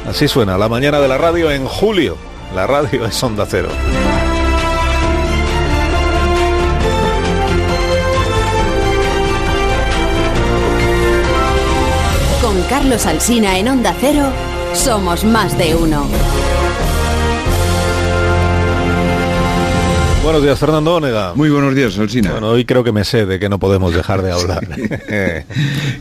Así suena la mañana de la radio en julio. La radio es Onda Cero. Con Carlos Alsina en Onda Cero, somos más de uno. Buenos días, Fernando Onega. Muy buenos días, Alsina. Bueno, hoy creo que me sé de que no podemos dejar de hablar.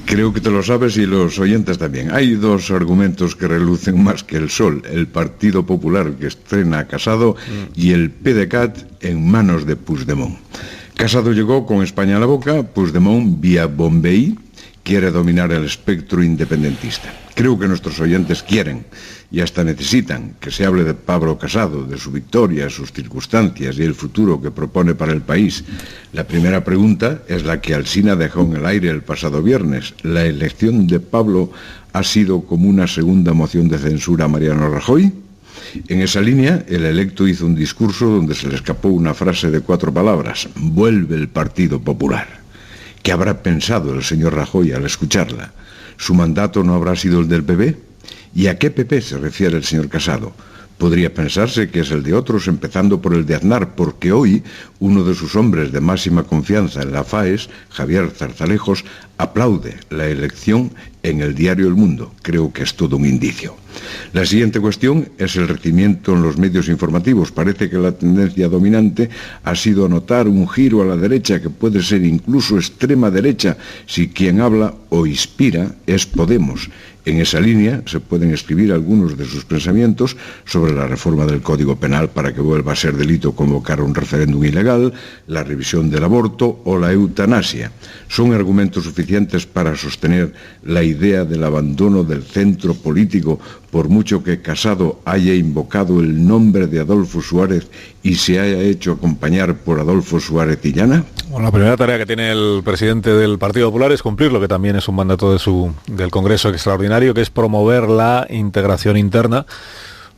Creo que te lo sabes y los oyentes también. Hay dos argumentos que relucen más que el sol. El Partido Popular, que estrena a Casado, y el PDeCAT en manos de Puigdemont. Casado llegó con España a la boca, Puigdemont, vía Bombay, quiere dominar el espectro independentista. Creo que nuestros oyentes quieren y hasta necesitan que se hable de Pablo Casado, de su victoria, sus circunstancias y el futuro que propone para el país. La primera pregunta es la que Alsina dejó en el aire el pasado viernes. ¿La elección de Pablo ha sido como una segunda moción de censura a Mariano Rajoy? En esa línea, el electo hizo un discurso donde se le escapó una frase de 4 palabras: vuelve el Partido Popular. ¿Qué habrá pensado el señor Rajoy al escucharla? ¿Su mandato no habrá sido el del PP? ¿Y a qué PP se refiere el señor Casado? Podría pensarse que es el de otros, empezando por el de Aznar, porque hoy uno de sus hombres de máxima confianza en la FAES, Javier Zarzalejos, aplaude la elección en el diario El Mundo. Creo que es todo un indicio. La siguiente cuestión es el recibimiento en los medios informativos. Parece que la tendencia dominante ha sido anotar un giro a la derecha que puede ser incluso extrema derecha si quien habla o inspira es Podemos. En esa línea se pueden escribir algunos de sus pensamientos sobre la reforma del Código Penal para que vuelva a ser delito convocar un referéndum ilegal, la revisión del aborto o la eutanasia. Son argumentos suficientes para sostener la idea del abandono del centro político, por mucho que Casado haya invocado el nombre de Adolfo Suárez y se haya hecho acompañar por Adolfo Suárez Illana. Bueno, la primera tarea que tiene el presidente del Partido Popular es cumplir lo que también es un mandato del Congreso extraordinario, que es promover la integración interna,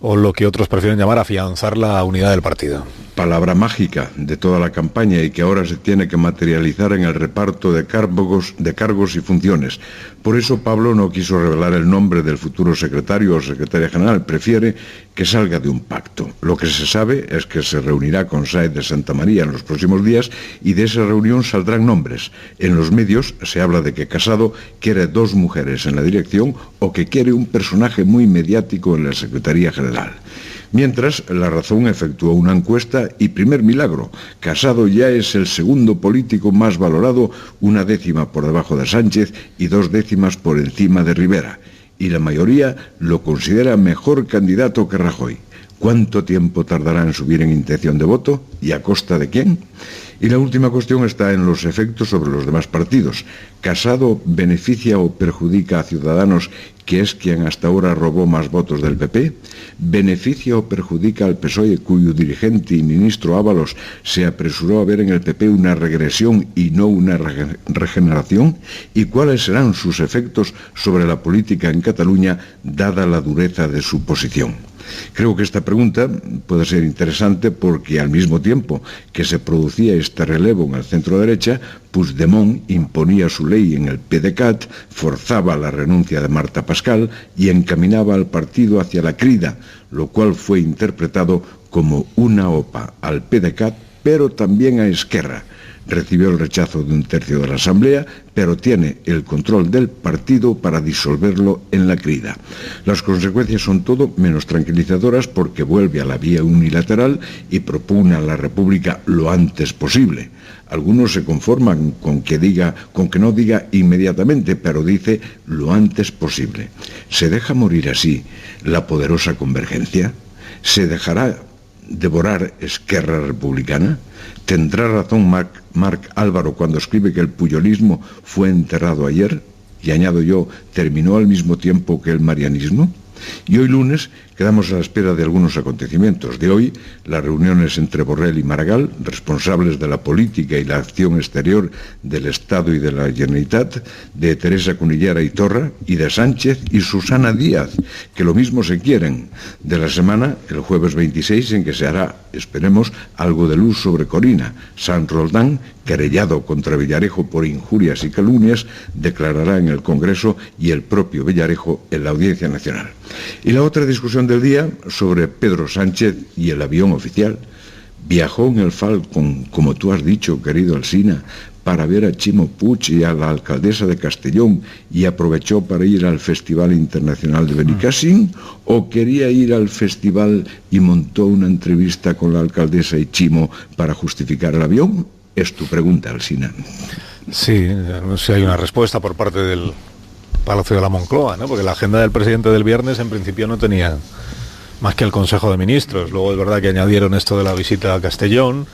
o lo que otros prefieren llamar afianzar la unidad del partido. Palabra mágica de toda la campaña y que ahora se tiene que materializar en el reparto de cargos y funciones. Por eso Pablo no quiso revelar el nombre del futuro secretario o secretaria general, prefiere que salga de un pacto. Lo que se sabe es que se reunirá con Sáenz de Santa María en los próximos días y de esa reunión saldrán nombres. En los medios se habla de que Casado quiere 2 mujeres en la dirección o que quiere un personaje muy mediático en la Secretaría General. Mientras, La Razón efectuó una encuesta y primer milagro, Casado ya es el segundo político más valorado, 1/10 por debajo de Sánchez y 2/10 por encima de Rivera. Y la mayoría lo considera mejor candidato que Rajoy. ¿Cuánto tiempo tardará en subir en intención de voto? ¿Y a costa de quién? Y la última cuestión está en los efectos sobre los demás partidos. ¿Casado beneficia o perjudica a Ciudadanos, que es quien hasta ahora robó más votos del PP? ¿Beneficia o perjudica al PSOE, cuyo dirigente y ministro Ábalos se apresuró a ver en el PP una regresión y no una regeneración? ¿Y cuáles serán sus efectos sobre la política en Cataluña, dada la dureza de su posición? Creo que esta pregunta puede ser interesante porque al mismo tiempo que se producía este relevo en el centro derecha, Puigdemont imponía su ley en el PDeCAT, forzaba la renuncia de Marta Pascal y encaminaba al partido hacia la crida, lo cual fue interpretado como una OPA al PDeCAT, pero también a Esquerra. Recibió el rechazo de 1/3 de la Asamblea, pero tiene el control del partido para disolverlo en la crida. Las consecuencias son todo menos tranquilizadoras porque vuelve a la vía unilateral y propone a la República lo antes posible. Algunos se conforman con que no diga inmediatamente, pero dice lo antes posible. ¿Se deja morir así la poderosa convergencia? ¿Se dejará devorar Esquerra Republicana? ¿Tendrá razón Marc Álvaro cuando escribe que el puyolismo fue enterrado ayer? Y añado yo, ¿terminó al mismo tiempo que el marianismo? Y hoy lunes quedamos a la espera de algunos acontecimientos. De hoy, las reuniones entre Borrell y Maragall, responsables de la política y la acción exterior del Estado y de la Generalitat, de Teresa Cunillera y Torra, y de Sánchez y Susana Díaz, que lo mismo se quieren. De la semana, el jueves 26, en que se hará, esperemos, algo de luz sobre Corina. San Roldán, querellado contra Villarejo por injurias y calumnias, declarará en el Congreso y el propio Villarejo en la Audiencia Nacional. Y la otra discusión del día sobre Pedro Sánchez y el avión oficial. Viajó en el Falcon, como tú has dicho, querido Alsina, para ver a Chimo Puig y a la alcaldesa de Castellón y aprovechó para ir al Festival Internacional de Benicàssim, o quería ir al festival y montó una entrevista con la alcaldesa y Chimo para justificar el avión. Es tu pregunta, Alsina. Sí, no sé si hay una respuesta por parte del Palacio de la Moncloa, ¿no? Porque la agenda del presidente del viernes en principio no tenía más que el Consejo de Ministros. Luego es verdad que añadieron esto de la visita a Castellón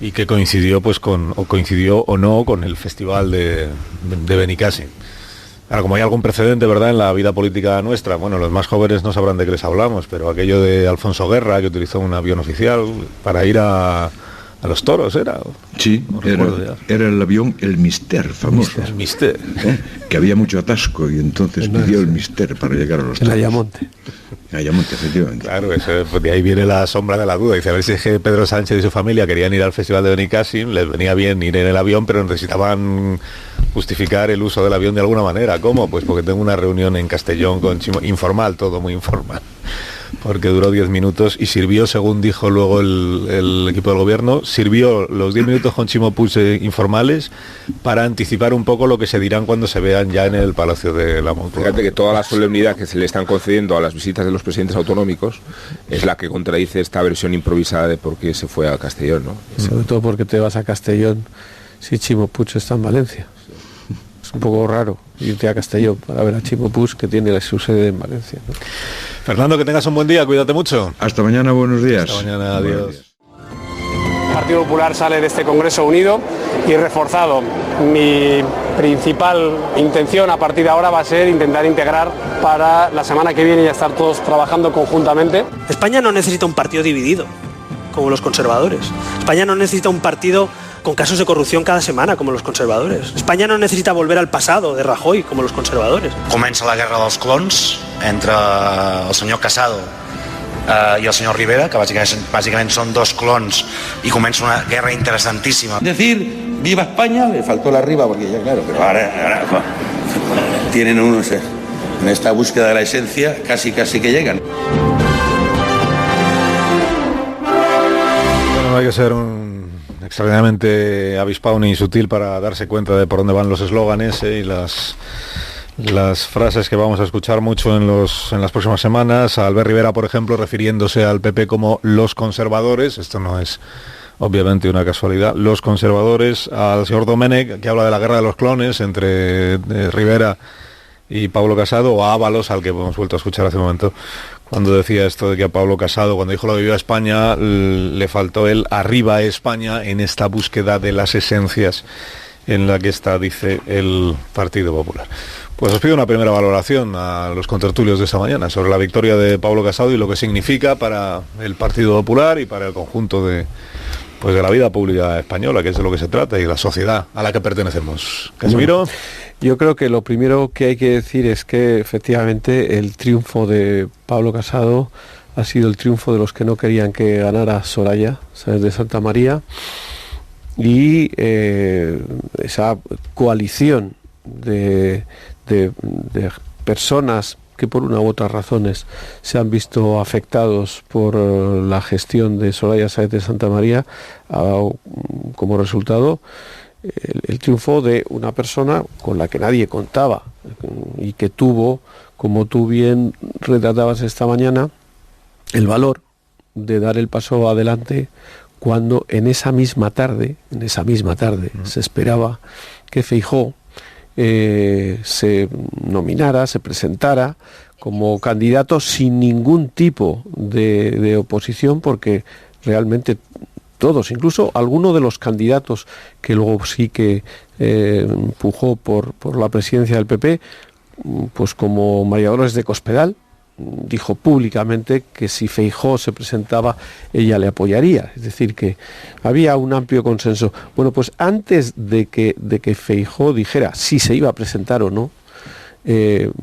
y que coincidió coincidió o no con el festival de Benicàssim. Ahora, como hay algún precedente, ¿verdad?, en la vida política nuestra, bueno, los más jóvenes no sabrán de qué les hablamos, pero aquello de Alfonso Guerra, que utilizó un avión oficial para ir a los toros, ¿era? Sí, no era el avión El Mister, famoso. El Mister. Que había mucho atasco y entonces pidió el Mister para llegar a los toros. El Ayamonte. Ayamonte, efectivamente. Claro, de ahí viene la sombra de la duda. Dice, a ver si es que Pedro Sánchez y su familia querían ir al Festival de Benicàssim, les venía bien ir en el avión, pero necesitaban justificar el uso del avión de alguna manera. ¿Cómo? Pues porque tengo una reunión en Castellón con Chimo, informal, todo muy informal. Porque duró 10 minutos y sirvió, según dijo luego el equipo del gobierno, sirvió los 10 minutos con Chimo Puig informales para anticipar un poco lo que se dirán cuando se vean ya en el Palacio de la Moncloa. Fíjate que toda la solemnidad que se le están concediendo a las visitas de los presidentes autonómicos es la que contradice esta versión improvisada de por qué se fue a Castellón, ¿no? Sobre todo porque te vas a Castellón si Chimo Puig está en Valencia. Es un poco raro irte a Castellón para ver a Chimo Puig, que tiene su sede en Valencia, ¿no? Fernando, que tengas un buen día, cuídate mucho. Hasta mañana, buenos días. Hasta mañana, adiós. El Partido Popular sale de este Congreso unido y reforzado. Mi principal intención a partir de ahora va a ser intentar integrar para la semana que viene y estar todos trabajando conjuntamente. España no necesita un partido dividido, como los conservadores. España no necesita un partido con casos de corrupción cada semana, como los conservadores. España no necesita volver al pasado de Rajoy, como los conservadores. Comença la guerra dels clons entre el senyor Casado i el senyor Rivera, que bàsicament són dos clons, y comença una guerra interesantísima. Decir viva España, le faltó la arriba porque ya claro, pero ahora tienen unos en esta búsqueda de la esencia casi que llegan. Bueno, no hay que ser extraordinariamente avispado ni sutil para darse cuenta de por dónde van los eslóganes y las frases que vamos a escuchar mucho en las próximas semanas. A Albert Rivera, por ejemplo, refiriéndose al PP como los conservadores, esto no es obviamente una casualidad, los conservadores, al señor Domènech, que habla de la guerra de los clones entre Rivera y Pablo Casado, o a Ábalos, al que hemos vuelto a escuchar hace un momento, cuando decía esto de que a Pablo Casado, cuando dijo lo de Viva España, le faltó el arriba España en esta búsqueda de las esencias en la que está, dice, el Partido Popular. Pues os pido una primera valoración a los contertulios de esta mañana sobre la victoria de Pablo Casado y lo que significa para el Partido Popular y para el conjunto de la vida pública española, que es de lo que se trata, y la sociedad a la que pertenecemos. Casimiro. Yo creo que lo primero que hay que decir es que efectivamente el triunfo de Pablo Casado ha sido el triunfo de los que no querían que ganara Soraya Sáenz de Santa María, y esa coalición de personas que por una u otras razones se han visto afectados por la gestión de Soraya Sáenz de Santa María ha dado como resultado el triunfo de una persona con la que nadie contaba y que tuvo, como tú bien retratabas esta mañana, el valor de dar el paso adelante cuando en esa misma tarde se esperaba que Feijóo se nominara, se presentara como candidato sin ningún tipo de oposición, porque realmente todos, incluso alguno de los candidatos que luego sí que empujó por la presidencia del PP, pues como María Dolores de Cospedal, dijo públicamente que si Feijóo se presentaba, ella le apoyaría. Es decir, que había un amplio consenso. Bueno, pues antes de que Feijóo dijera si se iba a presentar o no,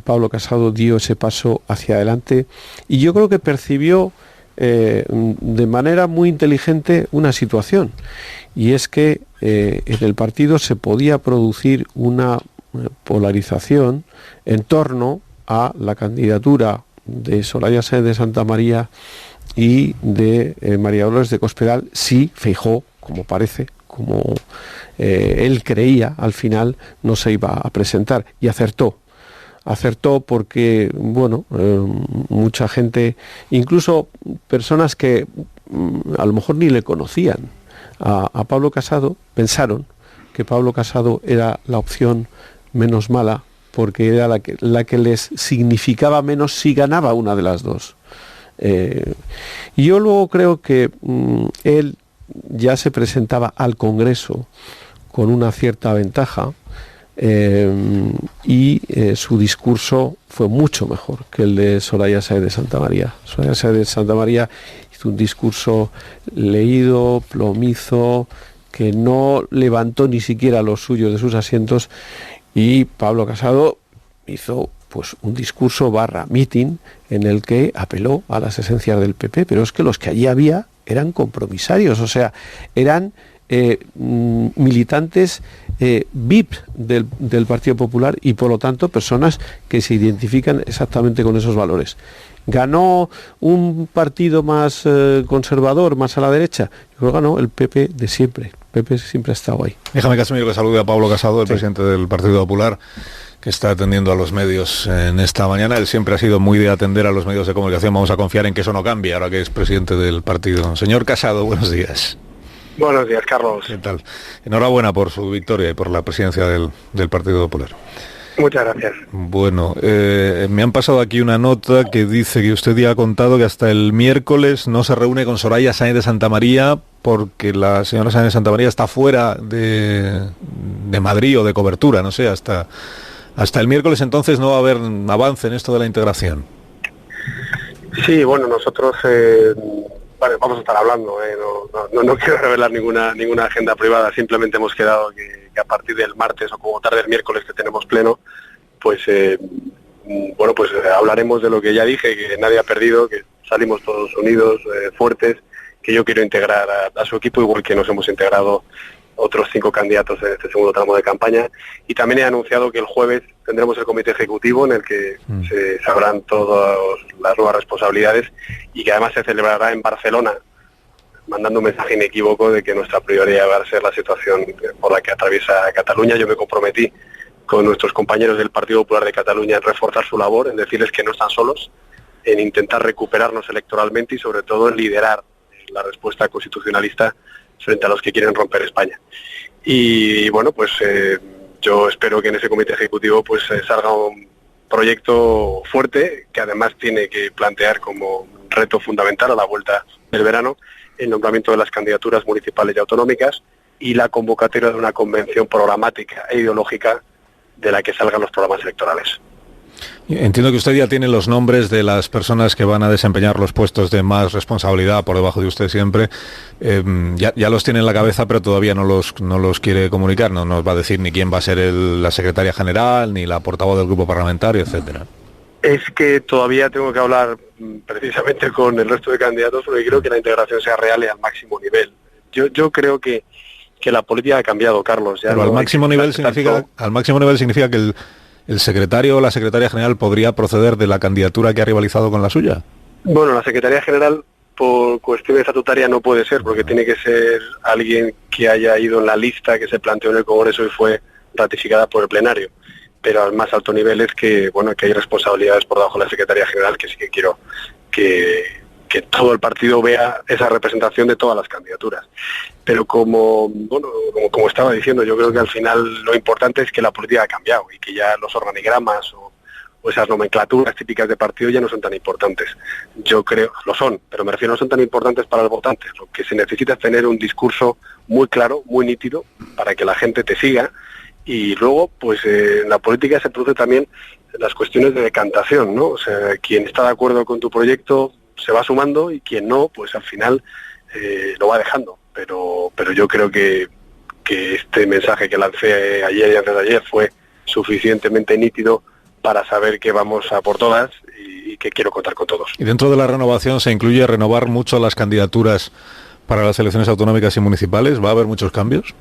Pablo Casado dio ese paso hacia adelante, y yo creo que percibió de manera muy inteligente una situación, y es que en el partido se podía producir una polarización en torno a la candidatura de Soraya Sáenz de Santamaría y de María Dolores de Cospedal si Feijóo, como parece, como él creía al final, no se iba a presentar, y acertó porque, bueno, mucha gente, incluso personas que a lo mejor ni le conocían a Pablo Casado, pensaron que Pablo Casado era la opción menos mala, porque era la que les significaba menos si ganaba una de las dos. Y yo luego creo que él ya se presentaba al Congreso con una cierta ventaja, y su discurso fue mucho mejor que el de Soraya Sáenz de Santamaría. Soraya Sáenz de Santamaría hizo un discurso leído, plomizo, que no levantó ni siquiera los suyos de sus asientos, y Pablo Casado hizo pues un discurso / meeting en el que apeló a las esencias del PP, pero es que los que allí había eran compromisarios, o sea, eran militantes VIP del Partido Popular, y por lo tanto personas que se identifican exactamente con esos valores. ¿Ganó un partido más conservador, más a la derecha? Yo creo que ganó el PP de siempre. El PP siempre ha estado ahí. Déjame, Casimiro, que salude a Pablo Casado, el presidente del Partido Popular, que está atendiendo a los medios en esta mañana. Él siempre ha sido muy de atender a los medios de comunicación. Vamos a confiar en que eso no cambie ahora que es presidente del partido. Señor Casado, buenos días. Buenos días, Carlos. ¿Qué tal? Enhorabuena por su victoria y por la presidencia del Partido Popular. Muchas gracias. Bueno, me han pasado aquí una nota que dice que usted ya ha contado que hasta el miércoles no se reúne con Soraya Sáenz de Santamaría porque la señora Sáenz de Santamaría está fuera de Madrid o de cobertura, no sé, hasta el miércoles entonces no va a haber avance en esto de la integración. Sí, bueno, nosotros vamos a estar hablando, no quiero revelar ninguna agenda privada, simplemente hemos quedado que a partir del martes o como tarde el miércoles que tenemos pleno, pues hablaremos de lo que ya dije, que nadie ha perdido, que salimos todos unidos, fuertes, que yo quiero integrar a su equipo, igual que nos hemos integrado otros 5 candidatos en este segundo tramo de campaña, y también he anunciado que el jueves tendremos el comité ejecutivo en el que se sabrán todas las nuevas responsabilidades y que además se celebrará en Barcelona, mandando un mensaje inequívoco de que nuestra prioridad va a ser la situación por la que atraviesa Cataluña. Yo me comprometí con nuestros compañeros del Partido Popular de Cataluña en reforzar su labor, en decirles que no están solos, en intentar recuperarnos electoralmente y sobre todo en liderar la respuesta constitucionalista frente a los que quieren romper España. Y bueno, pues yo espero que en ese comité ejecutivo pues salga un proyecto fuerte que además tiene que plantear como reto fundamental a la vuelta del verano el nombramiento de las candidaturas municipales y autonómicas y la convocatoria de una convención programática e ideológica de la que salgan los programas electorales. Entiendo que usted ya tiene los nombres de las personas que van a desempeñar los puestos de más responsabilidad por debajo de usted siempre. Ya los tiene en la cabeza, pero todavía no los quiere comunicar. No nos va a decir ni quién va a ser la secretaria general, ni la portavoz del grupo parlamentario, etcétera. Es que todavía tengo que hablar precisamente con el resto de candidatos porque creo que la integración sea real y al máximo nivel. Yo creo que la política ha cambiado, Carlos. Ya. Pero al máximo nivel significa que el secretario o la secretaria general podría proceder de la candidatura que ha rivalizado con la suya. Bueno, la secretaria general por cuestión estatutaria no puede ser, porque tiene que ser alguien que haya ido en la lista que se planteó en el Congreso y fue ratificada por el plenario. Pero al más alto nivel es que hay responsabilidades por debajo de la secretaria general, que sí que quiero que todo el partido vea esa representación de todas las candidaturas. Pero como estaba diciendo, yo creo que al final lo importante es que la política ha cambiado y que ya los organigramas o esas nomenclaturas típicas de partido ya no son tan importantes. Yo creo, lo son, pero me refiero, no son tan importantes para el votante. Lo que se necesita es tener un discurso muy claro, muy nítido, para que la gente te siga. Y luego, pues en la política se produce también las cuestiones de decantación, ¿no? O sea, quien está de acuerdo con tu proyecto se va sumando y quien no, pues al final lo va dejando. Pero yo creo que este mensaje que lancé ayer y antes de ayer fue suficientemente nítido para saber que vamos a por todas y que quiero contar con todos. Y dentro de la renovación se incluye renovar mucho las candidaturas para las elecciones autonómicas y municipales. ¿Va a haber muchos cambios?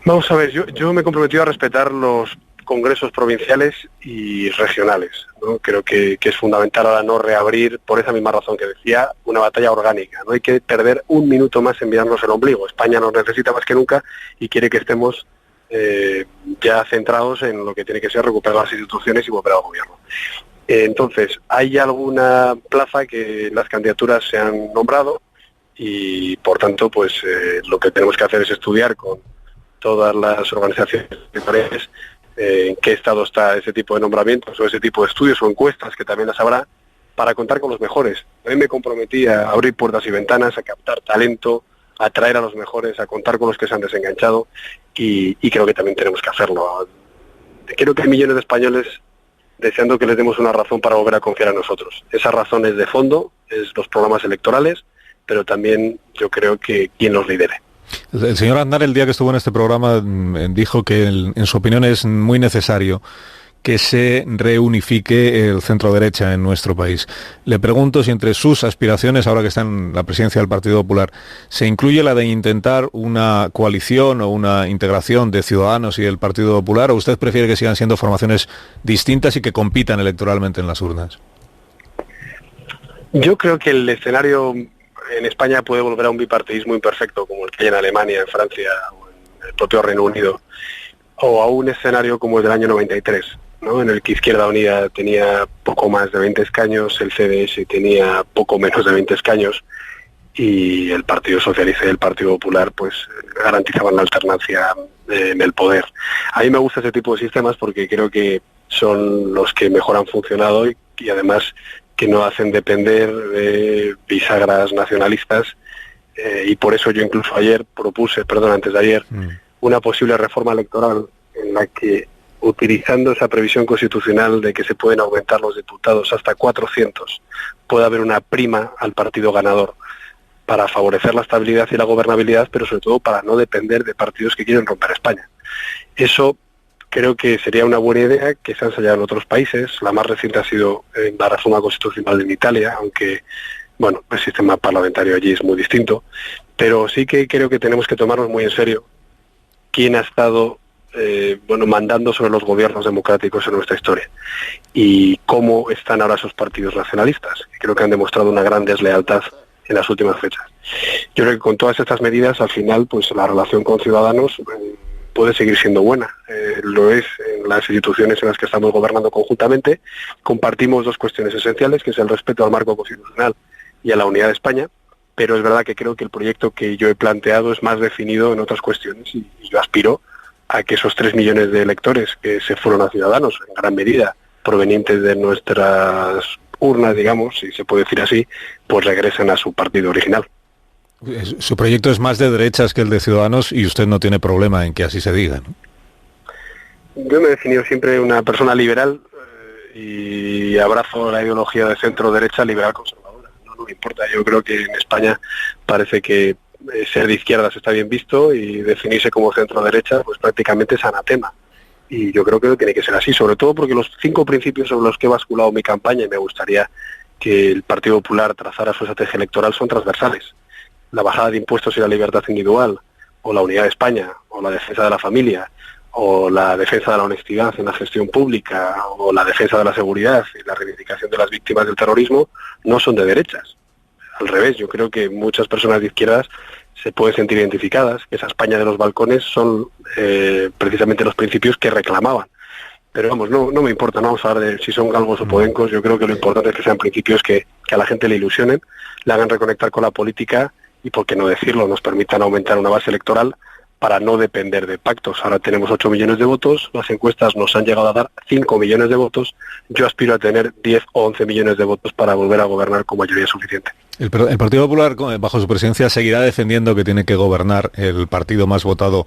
Vamos a ver, yo me he comprometido a respetar los congresos provinciales y regionales, ¿no? Creo que es fundamental ahora no reabrir, por esa misma razón que decía, una batalla orgánica. No hay que perder un minuto más en mirarnos el ombligo. España nos necesita más que nunca y quiere que estemos ya centrados en lo que tiene que ser recuperar las instituciones y volver al gobierno. Entonces, hay alguna plaza que las candidaturas se han nombrado y, por tanto, pues lo que tenemos que hacer es estudiar con todas las organizaciones sectoriales en qué estado está ese tipo de nombramientos o ese tipo de estudios o encuestas, que también las habrá, para contar con los mejores. A mí me comprometí a abrir puertas y ventanas, a captar talento, a atraer a los mejores, a contar con los que se han desenganchado y creo que también tenemos que hacerlo. Creo que hay millones de españoles deseando que les demos una razón para volver a confiar en nosotros. Esa razón es de fondo, es los programas electorales, pero también yo creo que quien los lidere. El señor Aznar, el día que estuvo en este programa, dijo que en su opinión es muy necesario que se reunifique el centro-derecha en nuestro país. Le pregunto si entre sus aspiraciones, ahora que está en la presidencia del Partido Popular, se incluye la de intentar una coalición o una integración de Ciudadanos y el Partido Popular, o usted prefiere que sigan siendo formaciones distintas y que compitan electoralmente en las urnas. Yo creo que el escenario en España puede volver a un bipartidismo imperfecto, como el que hay en Alemania, en Francia o en el propio Reino Unido, o a un escenario como el del año 93, ¿no? En el que Izquierda Unida tenía poco más de 20 escaños, el CDS tenía poco menos de 20 escaños y el Partido Socialista y el Partido Popular pues garantizaban la alternancia en el poder. A mí me gusta ese tipo de sistemas porque creo que son los que mejor han funcionado y además que no hacen depender de bisagras nacionalistas y por eso yo incluso antes de ayer, una posible reforma electoral en la que, utilizando esa previsión constitucional de que se pueden aumentar los diputados hasta 400, puede haber una prima al partido ganador para favorecer la estabilidad y la gobernabilidad, pero sobre todo para no depender de partidos que quieren romper España. Eso creo que sería una buena idea, que se ha ensayado en otros países. La más reciente ha sido la reforma constitucional en Italia, aunque bueno, el sistema parlamentario allí es muy distinto, pero sí que creo que tenemos que tomarnos muy en serio quién ha estado mandando sobre los gobiernos democráticos en nuestra historia y cómo están ahora esos partidos nacionalistas, que creo que han demostrado una gran deslealtad en las últimas fechas. Yo creo que con todas estas medidas, al final, pues la relación con Ciudadanos puede seguir siendo buena. Lo es en las instituciones en las que estamos gobernando conjuntamente. Compartimos dos cuestiones esenciales, que es el respeto al marco constitucional y a la unidad de España, pero es verdad que creo que el proyecto que yo he planteado es más definido en otras cuestiones y yo aspiro a que esos 3 millones de electores que se fueron a Ciudadanos, en gran medida provenientes de nuestras urnas, digamos, si se puede decir así, pues regresen a su partido original. Su proyecto es más de derechas que el de Ciudadanos y usted no tiene problema en que así se diga, ¿no? Yo me he definido siempre una persona liberal y abrazo la ideología de centro-derecha liberal conservadora. No me importa, yo creo que en España parece que ser de izquierdas está bien visto y definirse como centro-derecha pues prácticamente es anatema. Y yo creo que tiene que ser así, sobre todo porque los 5 principios sobre los que he basculado mi campaña, y me gustaría que el Partido Popular trazara su estrategia electoral, son transversales. La bajada de impuestos y la libertad individual, o la unidad de España, o la defensa de la familia, o la defensa de la honestidad en la gestión pública, o la defensa de la seguridad y la reivindicación de las víctimas del terrorismo, no son de derechas. Al revés, yo creo que muchas personas de izquierdas se pueden sentir identificadas, que esa España de los balcones son precisamente los principios que reclamaban. Pero vamos, no me importa, no vamos a hablar de si son galgos o podencos. Yo creo que lo importante es que sean principios que a la gente le ilusionen, le hagan reconectar con la política y, por qué no decirlo, nos permitan aumentar una base electoral para no depender de pactos. Ahora tenemos 8 millones de votos, las encuestas nos han llegado a dar 5 millones de votos, yo aspiro a tener 10 o 11 millones de votos para volver a gobernar con mayoría suficiente. El Partido Popular, bajo su presidencia, seguirá defendiendo que tiene que gobernar el partido más votado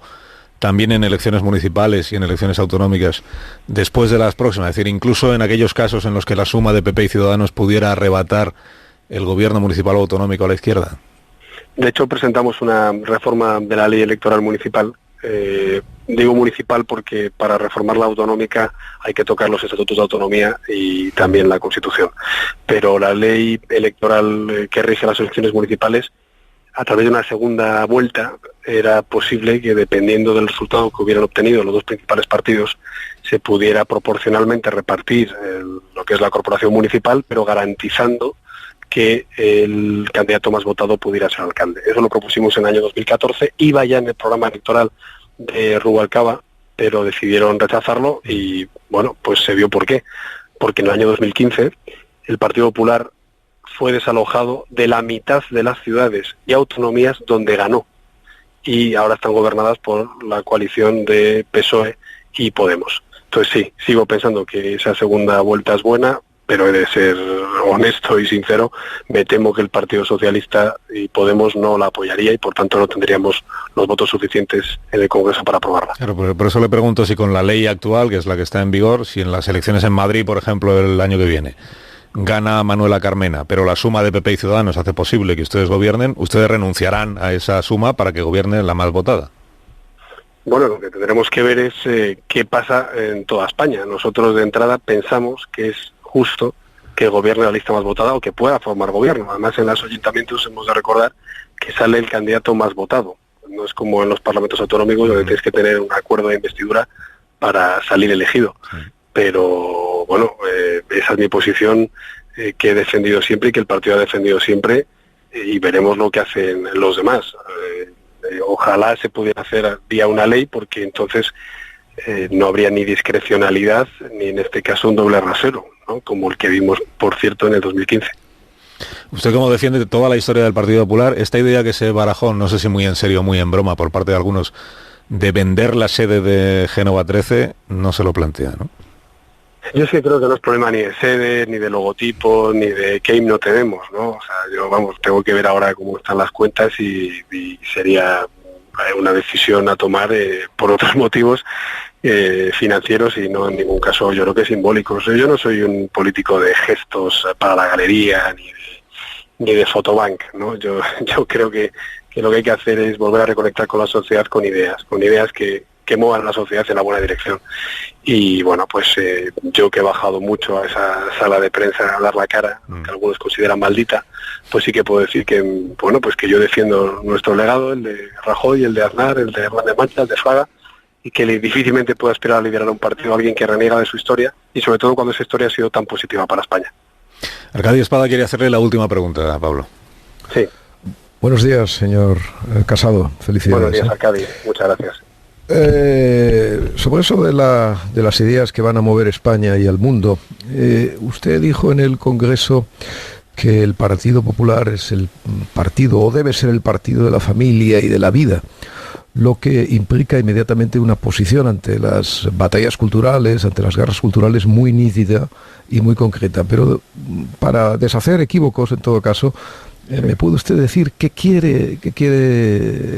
también en elecciones municipales y en elecciones autonómicas después de las próximas, es decir, incluso en aquellos casos en los que la suma de PP y Ciudadanos pudiera arrebatar el gobierno municipal o autonómico a la izquierda. De hecho, presentamos una reforma de la ley electoral municipal. Digo municipal porque para reformar la autonómica hay que tocar los estatutos de autonomía y también la Constitución. Pero la ley electoral que rige las elecciones municipales a través de una segunda vuelta era posible que, dependiendo del resultado que hubieran obtenido los dos principales partidos, se pudiera proporcionalmente repartir lo que es la corporación municipal, pero garantizando que el candidato más votado pudiera ser alcalde. Eso lo propusimos en el año 2014, iba ya en el programa electoral de Rubalcaba, pero decidieron rechazarlo y, bueno, pues se vio por qué. Porque en el año 2015 el Partido Popular fue desalojado de la mitad de las ciudades y autonomías donde ganó. Y ahora están gobernadas por la coalición de PSOE y Podemos. Entonces sí, sigo pensando que esa segunda vuelta es buena, pero he de ser honesto y sincero, me temo que el Partido Socialista y Podemos no la apoyaría y por tanto no tendríamos los votos suficientes en el Congreso para aprobarla. Claro, por eso le pregunto si con la ley actual, que es la que está en vigor, si en las elecciones en Madrid, por ejemplo, el año que viene, gana Manuela Carmena, pero la suma de PP y Ciudadanos hace posible que ustedes gobiernen, ¿ustedes renunciarán a esa suma para que gobierne la más votada? Bueno, lo que tendremos que ver es qué pasa en toda España. Nosotros de entrada pensamos que es justo que gobierne la lista más votada o que pueda formar gobierno. Además, en los ayuntamientos hemos de recordar que sale el candidato más votado. No es como en los parlamentos autonómicos donde tienes que tener un acuerdo de investidura para salir elegido. Pero, bueno, esa es mi posición que he defendido siempre y que el partido ha defendido siempre y veremos lo que hacen los demás. Ojalá se pudiera hacer vía una ley porque entonces no habría ni discrecionalidad ni en este caso un doble rasero, ¿no? Como el que vimos, por cierto, en el 2015. Usted, como defiende toda la historia del Partido Popular, esta idea que se barajó, no sé si muy en serio o muy en broma por parte de algunos, de vender la sede de Génova 13, no se lo plantea, ¿no? Yo sí creo que no es problema ni de sede, ni de logotipo, ni de qué himno tenemos, ¿no? O sea, yo, tengo que ver ahora cómo están las cuentas y sería una decisión a tomar por otros motivos financieros y no en ningún caso yo creo que simbólicos. Yo no soy un político de gestos para la galería ni de fotobank, ¿no? Yo creo que lo que hay que hacer es volver a reconectar con la sociedad con ideas que muevan la sociedad en la buena dirección. Y bueno, pues yo que he bajado mucho a esa sala de prensa a dar la cara, que algunos consideran maldita, pues sí que puedo decir que, bueno, pues que yo defiendo nuestro legado, el de Rajoy, el de Aznar, el de Hernández Mancha, el de Fraga, y que difícilmente pueda aspirar a liderar un partido a alguien que reniega de su historia, y sobre todo cuando esa historia ha sido tan positiva para España. Arcadio Espada quiere hacerle la última pregunta a Pablo. Sí. Buenos días, señor Casado. Felicidades. Buenos días, Arcadio. Muchas gracias. Sobre eso de las ideas que van a mover España y al mundo, usted dijo en el Congreso que el Partido Popular es el partido, o debe ser el partido de la familia y de la vida, lo que implica inmediatamente una posición ante las batallas culturales, ante las guerras culturales muy nítida y muy concreta. Pero para deshacer equívocos, en todo caso, ¿me puede usted decir qué quiere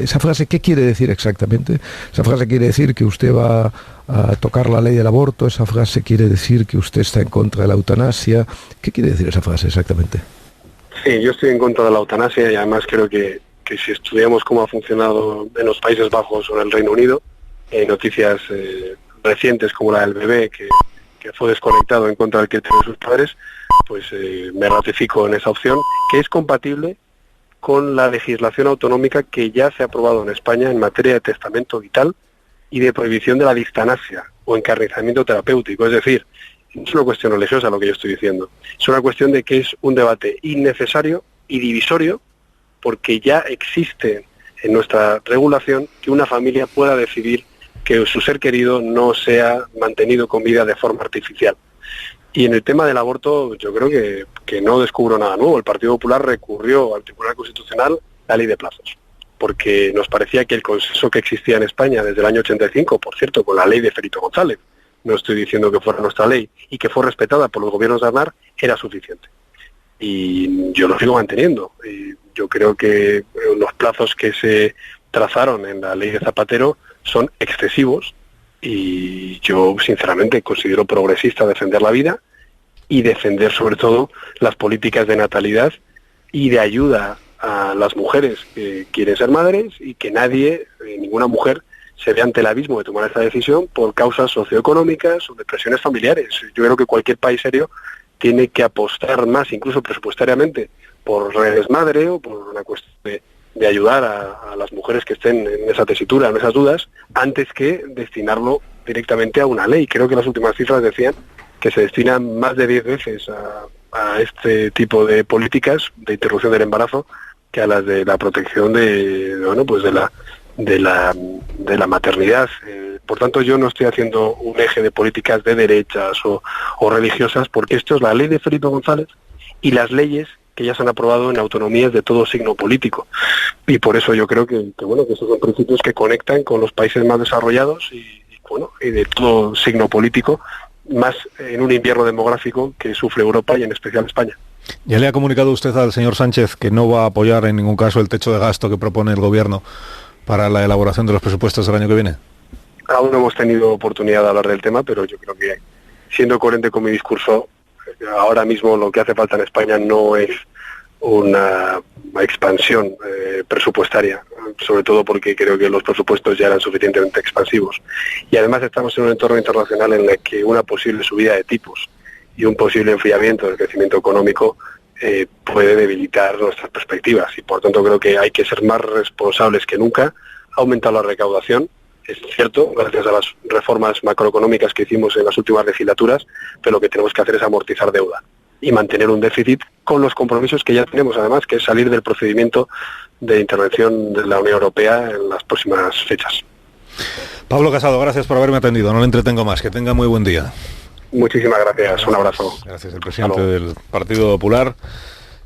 esa frase? ¿Qué quiere decir exactamente? ¿Esa frase quiere decir que usted va a tocar la ley del aborto? ¿Esa frase quiere decir que usted está en contra de la eutanasia? ¿Qué quiere decir esa frase exactamente? Sí, yo estoy en contra de la eutanasia y además creo que si estudiamos cómo ha funcionado en los Países Bajos o en el Reino Unido, noticias recientes como la del bebé que fue desconectado en contra del criterio de sus padres, pues me ratifico en esa opción, que es compatible con la legislación autonómica que ya se ha aprobado en España en materia de testamento vital y de prohibición de la distanasia o encarnizamiento terapéutico. Es decir, no es una cuestión religiosa lo que yo estoy diciendo, es una cuestión de que es un debate innecesario y divisorio porque ya existe en nuestra regulación que una familia pueda decidir que su ser querido no sea mantenido con vida de forma artificial. Y en el tema del aborto yo creo que no descubro nada nuevo. El Partido Popular recurrió al Tribunal Constitucional la ley de plazos, porque nos parecía que el consenso que existía en España desde el año 85, por cierto, con la ley de Felipe González, no estoy diciendo que fuera nuestra ley, y que fue respetada por los gobiernos de Aznar, era suficiente. Y yo lo sigo manteniendo. Y yo creo que los plazos que se trazaron en la ley de Zapatero son excesivos y yo sinceramente considero progresista defender la vida y defender sobre todo las políticas de natalidad y de ayuda a las mujeres que quieren ser madres y que nadie, ninguna mujer, se ve ante el abismo de tomar esta decisión por causas socioeconómicas o de presiones familiares. Yo creo que cualquier país serio tiene que apostar más, incluso presupuestariamente, por redes madre o por una cuestión de ayudar a las mujeres que estén en esa tesitura, en esas dudas, antes que destinarlo directamente a una ley. Creo que las últimas cifras decían que se destinan más de 10 veces a este tipo de políticas de interrupción del embarazo que a las de la protección de la maternidad. Por tanto, yo no estoy haciendo un eje de políticas de derechas o religiosas, porque esto es la ley de Felipe González y las leyes que ya se han aprobado en autonomías de todo signo político. Y por eso yo creo que esos son principios que conectan con los países más desarrollados y de todo signo político, más en un invierno demográfico que sufre Europa y en especial España. ¿Ya le ha comunicado usted al señor Sánchez que no va a apoyar en ningún caso el techo de gasto que propone el Gobierno para la elaboración de los presupuestos del año que viene? Aún no hemos tenido oportunidad de hablar del tema, pero yo creo que, siendo coherente con mi discurso, ahora mismo lo que hace falta en España no es una expansión presupuestaria, sobre todo porque creo que los presupuestos ya eran suficientemente expansivos. Y además estamos en un entorno internacional en el que una posible subida de tipos y un posible enfriamiento del crecimiento económico puede debilitar nuestras perspectivas. Y por tanto creo que hay que ser más responsables que nunca, aumentar la recaudación. Es cierto, gracias a las reformas macroeconómicas que hicimos en las últimas legislaturas, pero lo que tenemos que hacer es amortizar deuda y mantener un déficit con los compromisos que ya tenemos, además, que es salir del procedimiento de intervención de la Unión Europea en las próximas fechas. Pablo Casado, gracias por haberme atendido. No le entretengo más. Que tenga muy buen día. Muchísimas gracias. Un abrazo. Gracias. El presidente del Partido Popular,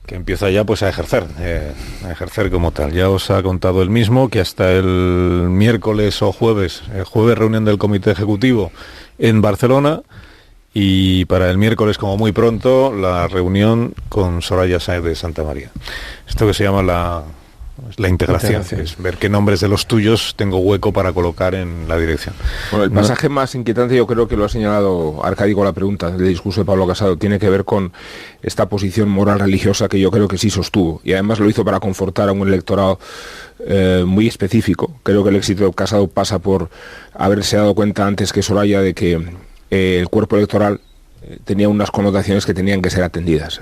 que empieza ya pues a ejercer como tal. Ya os ha contado él mismo que hasta el miércoles o jueves reunión del Comité Ejecutivo en Barcelona, y para el miércoles, como muy pronto, la reunión con Soraya Sáenz de Santamaría. Esto que se llama la integración, es ver qué nombres de los tuyos tengo hueco para colocar en la dirección. Bueno, el pasaje más inquietante, yo creo que lo ha señalado Arcadio con la pregunta del discurso de Pablo Casado, tiene que ver con esta posición moral religiosa que yo creo que sí sostuvo, y además lo hizo para confortar a un electorado muy específico. Creo que el éxito de Casado pasa por haberse dado cuenta antes que Soraya de que el cuerpo electoral tenía unas connotaciones que tenían que ser atendidas.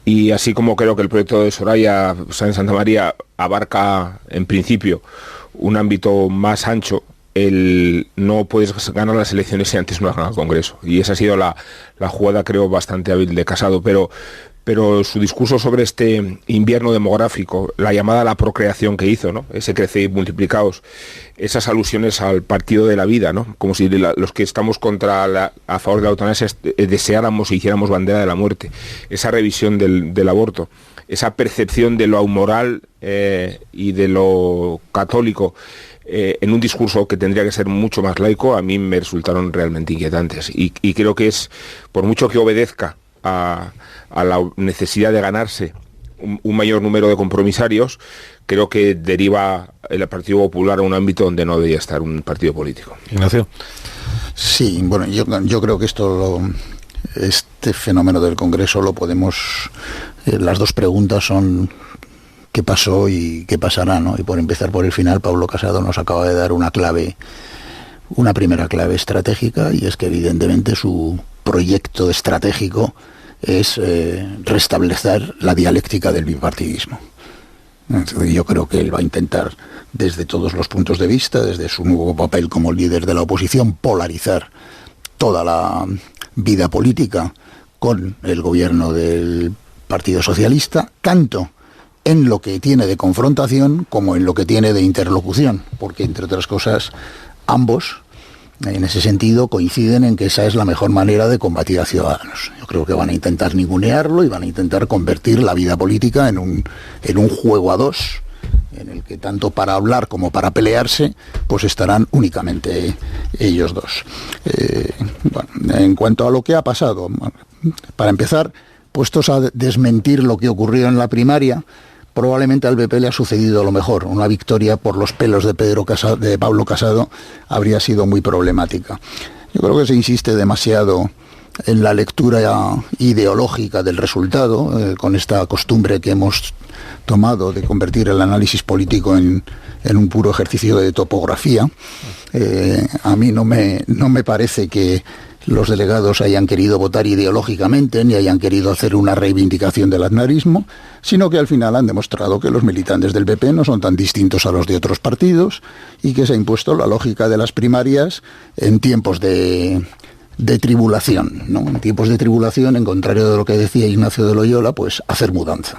Y así como creo que el proyecto de Soraya Sáenz de Santamaría abarca, en principio, un ámbito más ancho, no puedes ganar las elecciones si antes no has ganado el Congreso. Y esa ha sido la jugada, creo, bastante hábil de Casado. Pero su discurso sobre este invierno demográfico, la llamada a la procreación que hizo, ¿no? Ese crece y multiplicaos, esas alusiones al partido de la vida, ¿no? Como si los que estamos a favor de la eutanasia deseáramos e hiciéramos bandera de la muerte, esa revisión del aborto, esa percepción de lo amoral y de lo católico en un discurso que tendría que ser mucho más laico, a mí me resultaron realmente inquietantes. Y creo que es, por mucho que obedezca a la necesidad de ganarse un mayor número de compromisarios, creo que deriva el Partido Popular a un ámbito donde no debería estar un partido político. Ignacio. Sí, bueno, yo creo que este fenómeno del Congreso lo podemos... las dos preguntas son qué pasó y qué pasará, ¿no? Y por empezar por el final, Pablo Casado nos acaba de dar una primera clave estratégica, y es que evidentemente su proyecto estratégico es restablecer la dialéctica del bipartidismo. Entonces, yo creo que él va a intentar, desde todos los puntos de vista, desde su nuevo papel como líder de la oposición, polarizar toda la vida política con el gobierno del Partido Socialista, tanto en lo que tiene de confrontación como en lo que tiene de interlocución, porque, entre otras cosas, ambos, en ese sentido, coinciden en que esa es la mejor manera de combatir a Ciudadanos. Yo creo que van a intentar ningunearlo y van a intentar convertir la vida política en un juego a dos, en el que tanto para hablar como para pelearse, pues estarán únicamente ellos dos. En cuanto a lo que ha pasado, para empezar, puestos a desmentir lo que ocurrió en la primaria, probablemente al PP le ha sucedido lo mejor. Una victoria por los pelos de Pablo Casado habría sido muy problemática. Yo creo que se insiste demasiado la lectura ideológica del resultado, con esta costumbre que hemos tomado de convertir el análisis político en un puro ejercicio de topografía. A mí no me parece que los delegados hayan querido votar ideológicamente ni hayan querido hacer una reivindicación del aznarismo, sino que al final han demostrado que los militantes del PP no son tan distintos a los de otros partidos y que se ha impuesto la lógica de las primarias en tiempos de tribulación, ¿no? En tiempos de tribulación, en contrario de lo que decía Ignacio de Loyola, pues hacer mudanza.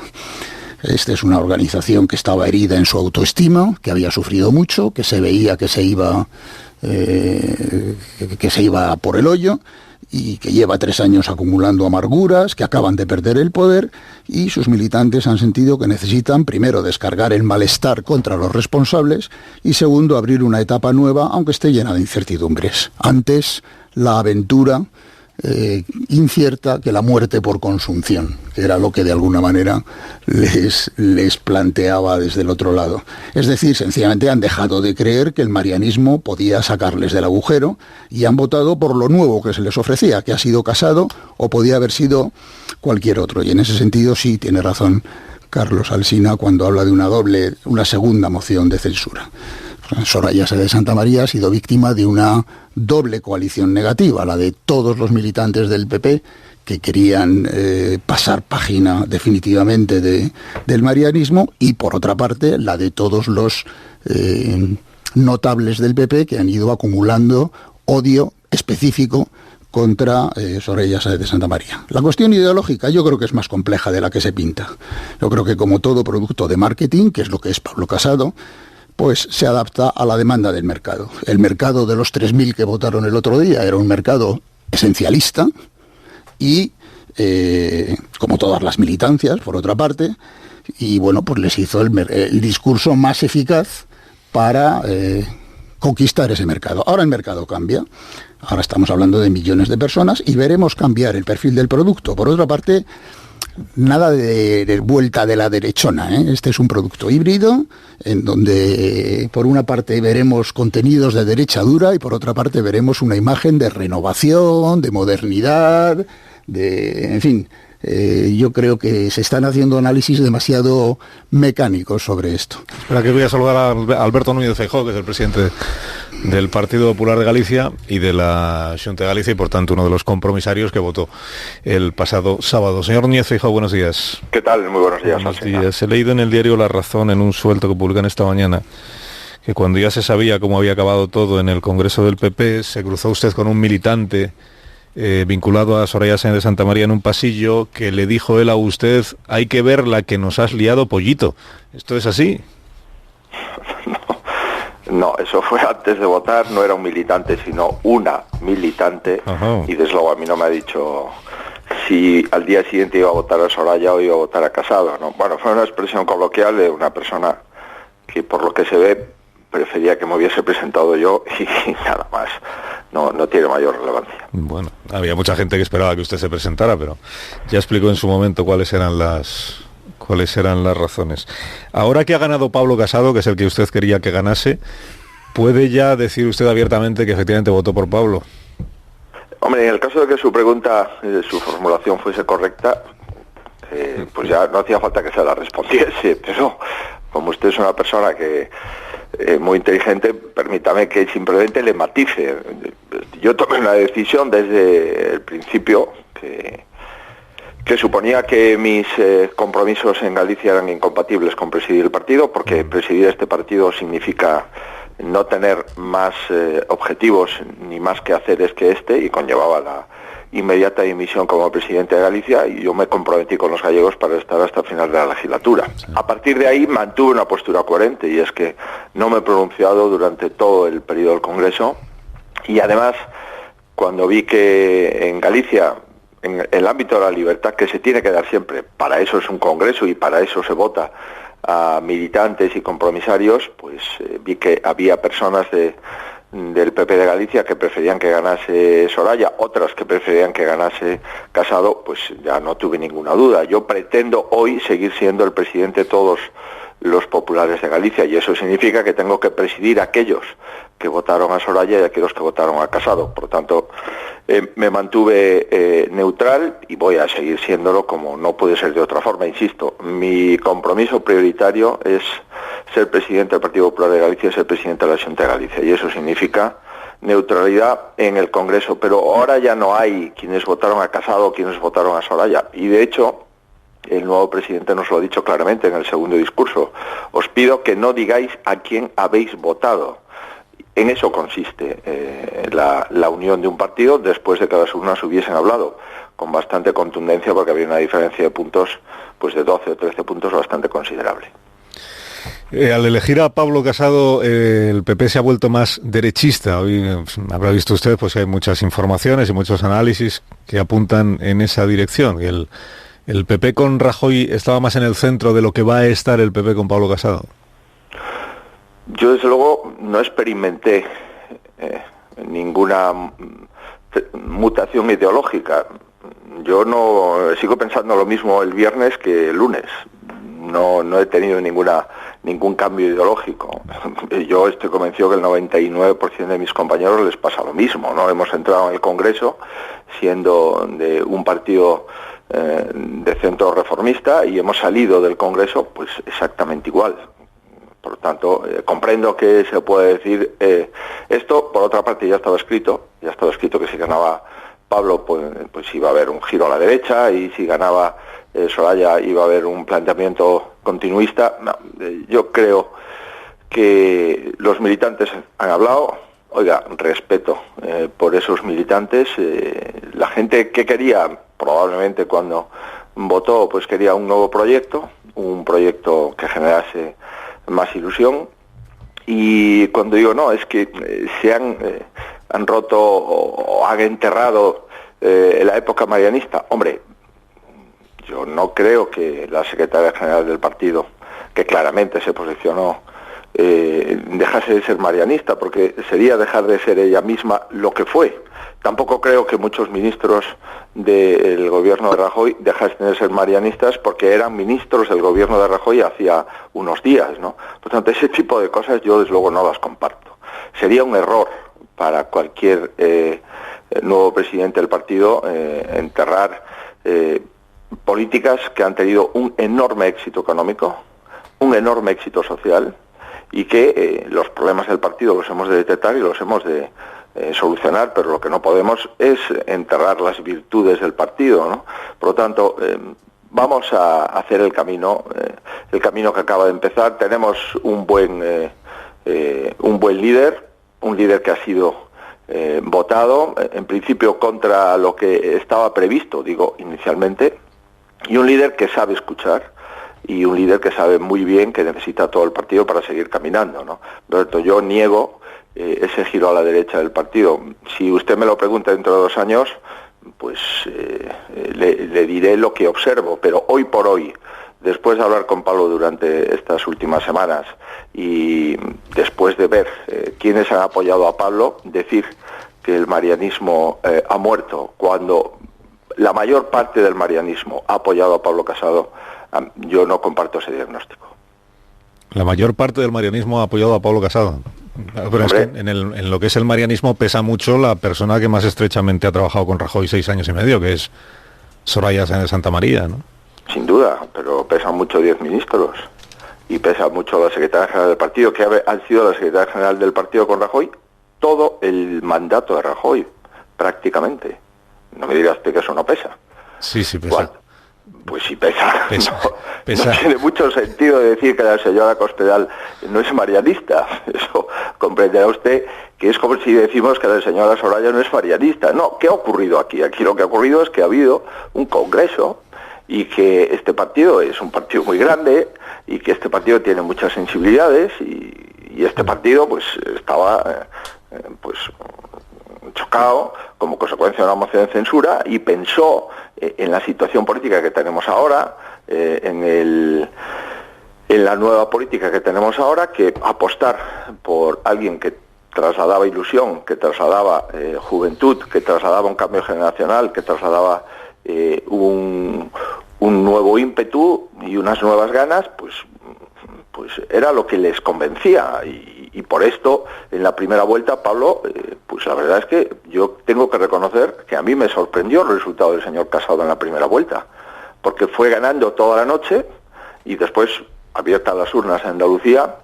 Esta es una organización que estaba herida en su autoestima, que había sufrido mucho, que se veía que se iba por el hoyo y que lleva 3 años acumulando amarguras, que acaban de perder el poder, y sus militantes han sentido que necesitan, primero, descargar el malestar contra los responsables y, segundo, abrir una etapa nueva, aunque esté llena de incertidumbres. Antes, la aventura incierta que la muerte por consunción, que era lo que de alguna manera les planteaba desde el otro lado. Es decir, sencillamente han dejado de creer que el marianismo podía sacarles del agujero y han votado por lo nuevo que se les ofrecía, que ha sido Casado o podía haber sido cualquier otro. Y en ese sentido sí tiene razón Carlos Alsina cuando habla de una segunda moción de censura. Soraya Sáez de Santamaría ha sido víctima de una doble coalición negativa, la de todos los militantes del PP que querían pasar página definitivamente del marianismo, y por otra parte la de todos los notables del PP que han ido acumulando odio específico contra Soraya Sáez de Santamaría. La cuestión ideológica yo creo que es más compleja de la que se pinta. Yo creo que, como todo producto de marketing, que es lo que es Pablo Casado, pues se adapta a la demanda del mercado. El mercado de los 3.000 que votaron el otro día era un mercado esencialista y, como todas las militancias, por otra parte, y bueno, pues les hizo el discurso más eficaz para conquistar ese mercado. Ahora el mercado cambia, ahora estamos hablando de millones de personas y veremos cambiar el perfil del producto. Por otra parte, nada de vuelta de la derechona, ¿eh? Este es un producto híbrido en donde por una parte veremos contenidos de derecha dura y por otra parte veremos una imagen de renovación, de modernidad, en fin. Yo creo que se están haciendo análisis demasiado mecánicos sobre esto. Espera, que voy a saludar a Alberto Núñez Feijóo, que es el presidente del Partido Popular de Galicia y de la Xunta de Galicia, y por tanto uno de los compromisarios que votó el pasado sábado. Señor Núñez Feijóo, buenos días. ¿Qué tal? Muy buenos días. Buenos días. He leído en el diario La Razón, en un suelto que publican esta mañana, que cuando ya se sabía cómo había acabado todo en el Congreso del PP, se cruzó usted con un militante vinculado a Soraya Sáez de Santamaría en un pasillo, que le dijo él a usted: hay que ver la que nos has liado, pollito. ¿Esto es así? No, eso fue antes de votar, no era un militante, sino una militante. Ajá. Y desde luego a mí no me ha dicho si al día siguiente iba a votar a Soraya o iba a votar a Casado, ¿no? Bueno, fue una expresión coloquial de una persona que, por lo que se ve, prefería que me hubiese presentado yo y nada más. No tiene mayor relevancia. Bueno, había mucha gente que esperaba que usted se presentara, pero ya explicó en su momento cuáles eran las razones. Ahora que ha ganado Pablo Casado, que es el que usted quería que ganase, ¿puede ya decir usted abiertamente que efectivamente votó por Pablo? Hombre, en el caso de que su pregunta, su formulación fuese correcta, pues ya no hacía falta que se la respondiese, pero como usted es una persona que muy inteligente, permítame que simplemente le matice. Yo tomé una decisión desde el principio que suponía que mis compromisos en Galicia eran incompatibles con presidir el partido, porque presidir este partido significa no tener más objetivos ni más quehaceres que este, y conllevaba la inmediata dimisión como presidente de Galicia, y yo me comprometí con los gallegos para estar hasta el final de la legislatura. Sí. A partir de ahí mantuve una postura coherente, y es que no me he pronunciado durante todo el periodo del Congreso, y además, cuando vi que en Galicia, en el ámbito de la libertad, que se tiene que dar siempre, para eso es un Congreso y para eso se vota a militantes y compromisarios, pues vi que había personas del PP de Galicia que preferían que ganase Soraya, otras que preferían que ganase Casado, pues ya no tuve ninguna duda. Yo pretendo hoy seguir siendo el presidente de todos los populares de Galicia, y eso significa que tengo que presidir a aquellos que votaron a Soraya y a aquellos que votaron a Casado. Por lo tanto, me mantuve neutral y voy a seguir siéndolo, como no puede ser de otra forma. Insisto, mi compromiso prioritario es ser presidente del Partido Popular de Galicia y ser presidente de la Xunta de Galicia, y eso significa neutralidad en el Congreso. Pero ahora ya no hay quienes votaron a Casado o quienes votaron a Soraya, y de hecho el nuevo presidente nos lo ha dicho claramente en el segundo discurso: os pido que no digáis a quién habéis votado. En eso consiste la unión de un partido, después de que las urnas hubiesen hablado con bastante contundencia, porque había una diferencia de puntos, pues de 12 o 13 puntos bastante considerable. Al elegir a Pablo Casado, el PP se ha vuelto más derechista. Hoy habrá visto usted pues que hay muchas informaciones y muchos análisis que apuntan en esa dirección. ¿El PP con Rajoy estaba más en el centro de lo que va a estar el PP con Pablo Casado? Yo, desde luego, no experimenté ninguna mutación ideológica. Yo no sigo pensando lo mismo el viernes que el lunes. No he tenido ningún cambio ideológico. Yo estoy convencido que el 99% de mis compañeros les pasa lo mismo, ¿no? Hemos entrado en el Congreso siendo de un partido de centro reformista y hemos salido del Congreso pues exactamente igual. Por lo tanto, comprendo que se puede decir esto. Por otra parte, ya estaba escrito que si ganaba Pablo pues iba a haber un giro a la derecha, y si ganaba Soraya iba a haber un planteamiento continuista. No, yo creo que los militantes han hablado. Oiga, respeto por esos militantes. La gente que quería, probablemente cuando votó, pues quería un nuevo proyecto, un proyecto que generase más ilusión. Y cuando digo no, es que se han roto o han enterrado la época marianista. Hombre, yo no creo que la secretaria general del partido, que claramente se posicionó, dejase de ser marianista, porque sería dejar de ser ella misma lo que fue. Tampoco creo que muchos ministros del gobierno de Rajoy dejasen de ser marianistas porque eran ministros del gobierno de Rajoy hacía unos días, ¿no? Por tanto, ese tipo de cosas yo desde luego no las comparto. Sería un error para cualquier nuevo presidente del partido enterrar políticas que han tenido un enorme éxito económico, un enorme éxito social, y que los problemas del partido los hemos de detectar y los hemos de solucionar, pero lo que no podemos es enterrar las virtudes del partido, ¿no? Por lo tanto, vamos a hacer el camino que acaba de empezar. Tenemos un buen líder, un líder que ha sido votado, en principio contra lo que estaba previsto, digo, inicialmente, y un líder que sabe escuchar, y un líder que sabe muy bien que necesita todo el partido para seguir caminando, ¿no? Por lo tanto, yo niego ese giro a la derecha del partido. Si usted me lo pregunta dentro de 2 años, pues le diré lo que observo, pero hoy por hoy, después de hablar con Pablo durante estas últimas semanas y después de ver quiénes han apoyado a Pablo, decir que el marianismo ha muerto cuando la mayor parte del marianismo ha apoyado a Pablo Casado, yo no comparto ese diagnóstico. La mayor parte del marianismo ha apoyado a Pablo Casado. Pero es que en lo que es el marianismo pesa mucho la persona que más estrechamente ha trabajado con Rajoy 6 años y medio, que es Soraya Sáenz de Santamaría, ¿no? Sin duda, pero pesan mucho 10 ministros y pesa mucho la secretaria general del partido, que ha sido la secretaria general del partido con Rajoy todo el mandato de Rajoy, prácticamente. No me digas que eso no pesa. Sí, pesa. ¿Cuál? Pues sí pesa. Pesa. No tiene mucho sentido decir que la señora Cospedal no es marianista. Eso comprenderá usted que es como si decimos que la señora Soraya no es marianista. No, ¿qué ha ocurrido aquí? Aquí lo que ha ocurrido es que ha habido un congreso y que este partido es un partido muy grande y que este partido tiene muchas sensibilidades y este partido pues estaba chocado como consecuencia de una moción de censura y pensó en la situación política que tenemos ahora, en la nueva política que tenemos ahora, que apostar por alguien que trasladaba ilusión, que trasladaba juventud, que trasladaba un cambio generacional, que trasladaba un nuevo ímpetu y unas nuevas ganas, pues pues era lo que les convencía y por esto en la primera vuelta, Pablo, pues la verdad es que yo tengo que reconocer que a mí me sorprendió el resultado del señor Casado en la primera vuelta, porque fue ganando toda la noche y después, abiertas las urnas en Andalucía,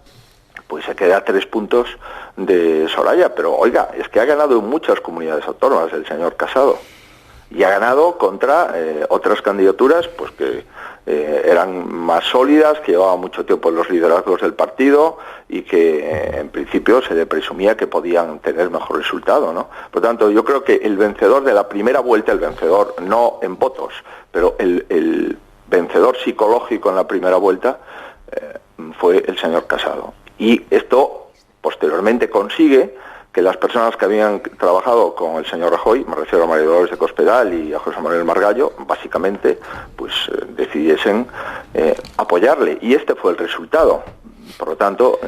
pues se queda a 3 puntos de Soraya, pero oiga, es que ha ganado en muchas comunidades autónomas el señor Casado y ha ganado contra otras candidaturas pues que eran más sólidas, que llevaban mucho tiempo en los liderazgos del partido y que en principio se le presumía que podían tener mejor resultado, ¿no? Por tanto, yo creo que el vencedor de la primera vuelta, el vencedor no en votos, pero el vencedor psicológico en la primera vuelta fue el señor Casado. Y esto posteriormente consigue que las personas que habían trabajado con el señor Rajoy, me refiero a María Dolores de Cospedal y a José Manuel Margallo, básicamente pues decidiesen apoyarle. Y este fue el resultado. Por lo tanto,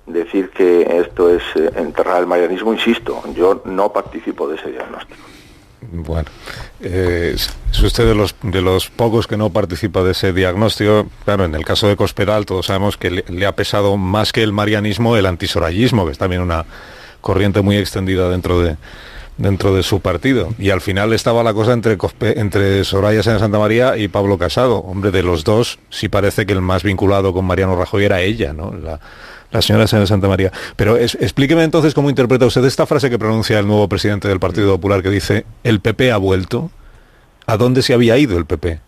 decir que esto es enterrar el marianismo, insisto, yo no participo de ese diagnóstico. Bueno, es usted de los pocos que no participa de ese diagnóstico. Claro, en el caso de Cospedal todos sabemos que le ha pesado más que el marianismo el antisorayismo, que es también una corriente muy extendida dentro de su partido. Y al final estaba la cosa entre Soraya Sáenz de Santamaría y Pablo Casado. Hombre, de los dos sí parece que el más vinculado con Mariano Rajoy era ella, ¿no? La señora Sáenz de Santamaría. Pero explíqueme entonces cómo interpreta usted esta frase que pronuncia el nuevo presidente del Partido Popular, que dice: el PP ha vuelto. ¿A dónde se había ido el PP?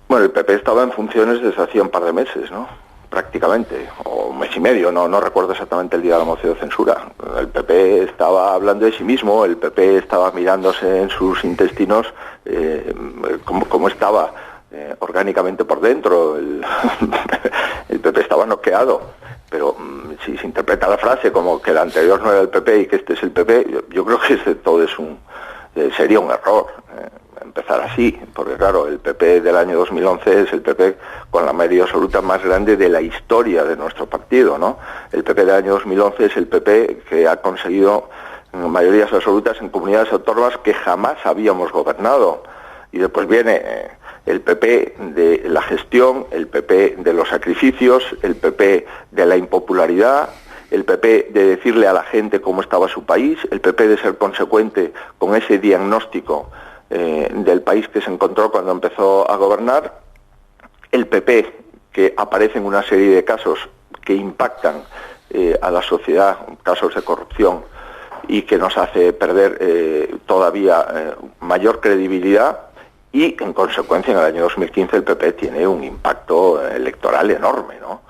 Bueno, el PP estaba en funciones desde hacía un par de meses, ¿no? Prácticamente, o un mes y medio, no recuerdo exactamente el día de la moción de censura. El PP estaba hablando de sí mismo, el PP estaba mirándose en sus intestinos cómo estaba orgánicamente por dentro. El PP estaba noqueado, pero si se interpreta la frase como que el anterior no era el PP y que este es el PP, yo creo que todo sería un error. Empezar así, porque claro, el PP del año 2011 es el PP con la mayoría absoluta más grande de la historia de nuestro partido, ¿no? El PP del año 2011 es el PP que ha conseguido mayorías absolutas en comunidades autónomas que jamás habíamos gobernado. Y después viene el PP de la gestión, el PP de los sacrificios, el PP de la impopularidad, el PP de decirle a la gente cómo estaba su país, el PP de ser consecuente con ese diagnóstico del país que se encontró cuando empezó a gobernar, el PP que aparece en una serie de casos que impactan a la sociedad, casos de corrupción, y que nos hace perder todavía mayor credibilidad, y en consecuencia en el año 2015 el PP tiene un impacto electoral enorme, ¿no?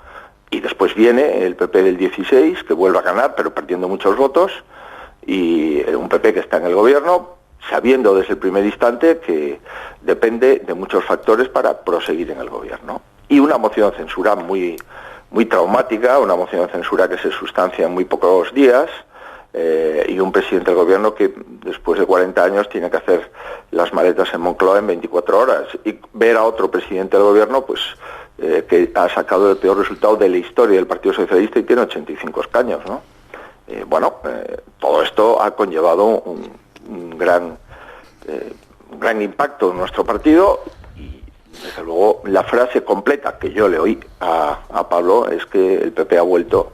Y después viene el PP del 16, que vuelve a ganar pero perdiendo muchos votos, y un PP que está en el gobierno sabiendo desde el primer instante que depende de muchos factores para proseguir en el gobierno. Y una moción de censura muy traumática, una moción de censura que se sustancia en muy pocos días, y un presidente del gobierno que después de 40 años tiene que hacer las maletas en Moncloa en 24 horas. Y ver a otro presidente del gobierno pues que ha sacado el peor resultado de la historia del Partido Socialista y tiene 85 escaños, ¿no? Todo esto ha conllevado un gran impacto en nuestro partido, y desde luego la frase completa que yo le oí a Pablo es que el PP ha vuelto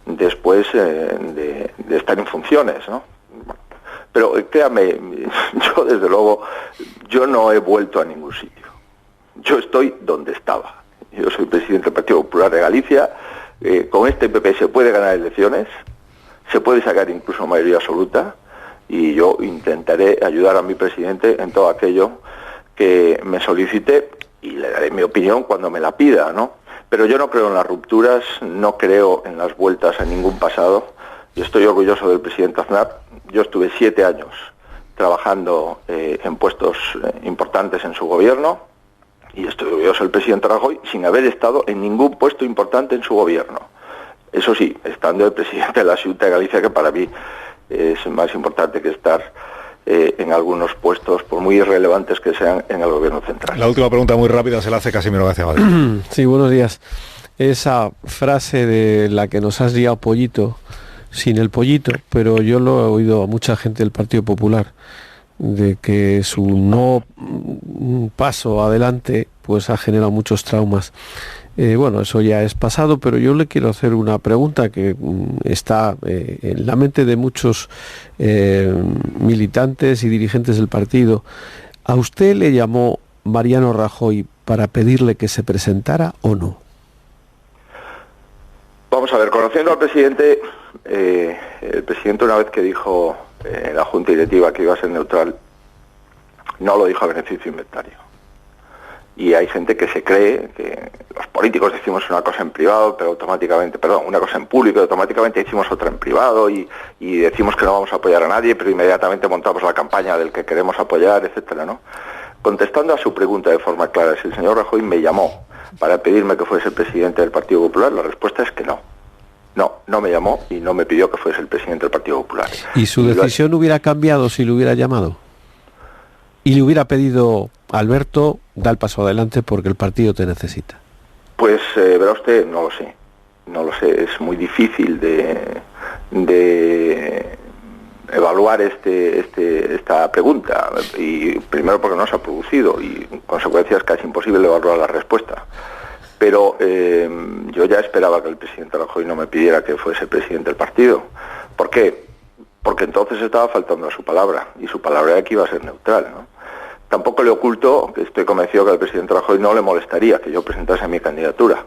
después de estar en funciones, ¿no? Pero créame, yo desde luego yo no he vuelto a ningún sitio. Yo estoy donde estaba. Yo soy presidente del Partido Popular de Galicia. Con este PP se puede ganar elecciones, se puede sacar incluso mayoría absoluta, y yo intentaré ayudar a mi presidente en todo aquello que me solicite, y le daré mi opinión cuando me la pida, ¿no? Pero yo no creo en las rupturas, no creo en las vueltas a ningún pasado. Yo estoy orgulloso del presidente Aznar. Yo estuve 7 años trabajando en puestos importantes en su gobierno, y estoy orgulloso del presidente Rajoy sin haber estado en ningún puesto importante en su gobierno. Eso sí, estando el presidente de la Xunta de Galicia, que para mí es más importante que estar en algunos puestos, por muy irrelevantes que sean, en el gobierno central. La última pregunta muy rápida se la hace Casimiro García Madrid. Sí, buenos días. Esa frase de la que nos has liado pollito, sin el pollito, pero yo lo he oído a mucha gente del Partido Popular, de que su no paso adelante pues ha generado muchos traumas. Bueno, eso ya es pasado, pero yo le quiero hacer una pregunta que está en la mente de muchos militantes y dirigentes del partido. ¿A usted le llamó Mariano Rajoy para pedirle que se presentara o no? Vamos a ver, conociendo al presidente, el presidente una vez que dijo en la Junta Directiva que iba a ser neutral, no lo dijo a beneficio inventario. Y hay gente que se cree que los políticos decimos una cosa en privado, pero automáticamente, una cosa en público, y automáticamente decimos otra en privado y decimos que no vamos a apoyar a nadie, pero inmediatamente montamos la campaña del que queremos apoyar, etcétera, ¿no? Contestando a su pregunta de forma clara, si el señor Rajoy me llamó para pedirme que fuese el presidente del Partido Popular, la respuesta es que no. No me llamó y no me pidió que fuese el presidente del Partido Popular. ¿Y su decisión hubiera cambiado si le hubiera llamado? Y le hubiera pedido: Alberto, da el paso adelante porque el partido te necesita. Pues verá usted, no lo sé, es muy difícil de evaluar esta pregunta, y primero porque no se ha producido y en consecuencia es casi imposible evaluar la respuesta. Pero yo ya esperaba que el presidente Rajoy no me pidiera que fuese presidente del partido. ¿Por qué? Porque entonces estaba faltando a su palabra, y su palabra era que iba a ser neutral, ¿no? Tampoco le oculto que estoy convencido que al presidente Rajoy no le molestaría que yo presentase mi candidatura.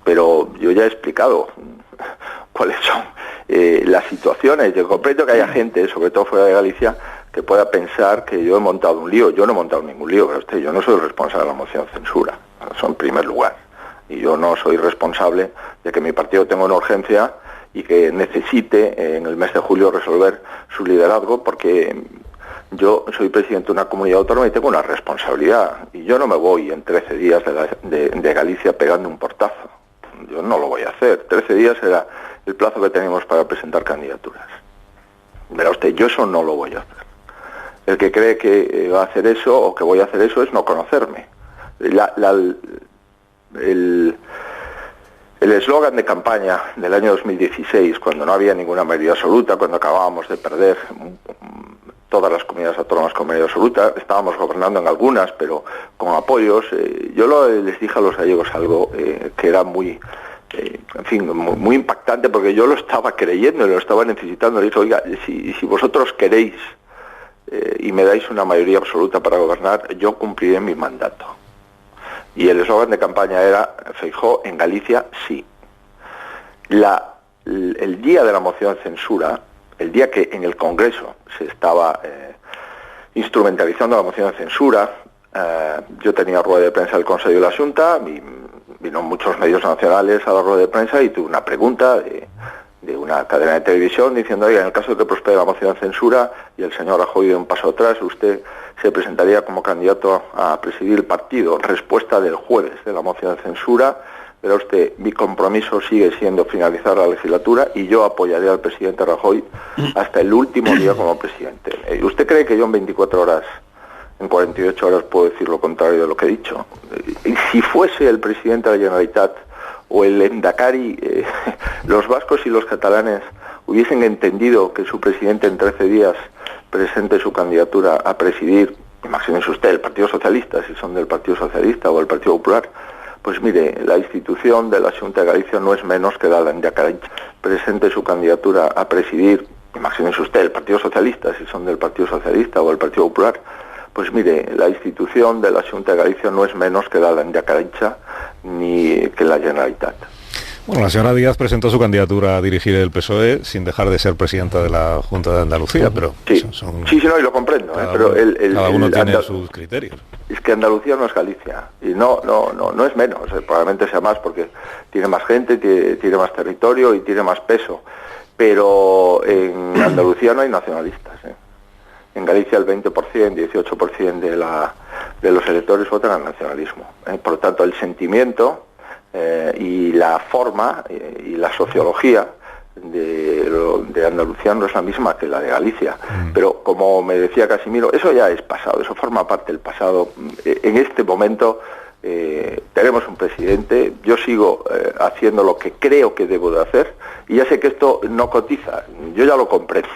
Pero yo ya he explicado cuáles son las situaciones. Yo comprendo que haya gente, sobre todo fuera de Galicia, que pueda pensar que yo he montado un lío. Yo no he montado ningún lío, pero yo no soy responsable de la moción de censura. Eso en primer lugar. Y yo no soy responsable de que mi partido tenga una urgencia y que necesite en el mes de julio resolver su liderazgo, porque yo soy presidente de una comunidad autónoma y tengo una responsabilidad. Y yo no me voy en 13 días de Galicia pegando un portazo. Yo no lo voy a hacer. 13 días era el plazo que tenemos para presentar candidaturas. Verá usted, yo eso no lo voy a hacer. El que cree que va a hacer eso o que voy a hacer eso es no conocerme. El eslogan de campaña del año 2016, cuando no había ninguna mayoría absoluta, cuando acabábamos de perder todas las comunidades autónomas con mayoría absoluta, estábamos gobernando en algunas, pero con apoyos, yo les dije a los gallegos algo que era muy impactante, porque yo lo estaba creyendo y lo estaba necesitando. Le dije: oiga, si vosotros queréis y me dais una mayoría absoluta para gobernar, yo cumpliré mi mandato. Y el eslogan de campaña era: Feijóo en Galicia sí. El día de la moción de censura, el día que en el Congreso se estaba instrumentalizando la moción de censura, yo tenía rueda de prensa del Consejo de la Junta, vino muchos medios nacionales a la rueda de prensa y tuve una pregunta de una cadena de televisión diciendo: oiga, en el caso de que prospere la moción de censura y el señor Rajoy dé un paso atrás, ¿usted se presentaría como candidato a presidir el partido? Respuesta del jueves de la moción de censura: verá usted, mi compromiso sigue siendo finalizar la legislatura y yo apoyaré al presidente Rajoy hasta el último día como presidente. ¿Usted cree que yo en 24 horas, en 48 horas puedo decir lo contrario de lo que he dicho? Y si fuese el presidente de la Generalitat o el Endacari, los vascos y los catalanes hubiesen entendido que su presidente en 13 días presente su candidatura a presidir, imagínese usted, el Partido Socialista, si son del Partido Socialista o el Partido Popular, pues mire, la institución de la Xunta de Galicia no es menos que la Endacari presente su candidatura a presidir, imagínese usted, el Partido Socialista, si son del Partido Socialista o el Partido Popular, pues mire, la institución de la Xunta de Galicia no es menos que la Endacari ni que la Generalitat. Bueno, la señora Díaz presentó su candidatura a dirigir el PSOE sin dejar de ser presidenta de la Junta de Andalucía, pero sí, no, y lo comprendo, pero cada uno tiene sus criterios. Es que Andalucía no es Galicia, y no es menos, probablemente sea más porque tiene más gente, tiene más territorio y tiene más peso, pero en Andalucía no hay nacionalistas. En Galicia el 20%, 18% de los electores votan al nacionalismo. Por lo tanto, el sentimiento y la forma y la sociología de Andalucía no es la misma que la de Galicia. Pero como me decía Casimiro, eso ya es pasado, eso forma parte del pasado. En este momento tenemos un presidente, yo sigo haciendo lo que creo que debo de hacer, y ya sé que esto no cotiza, yo ya lo comprendo,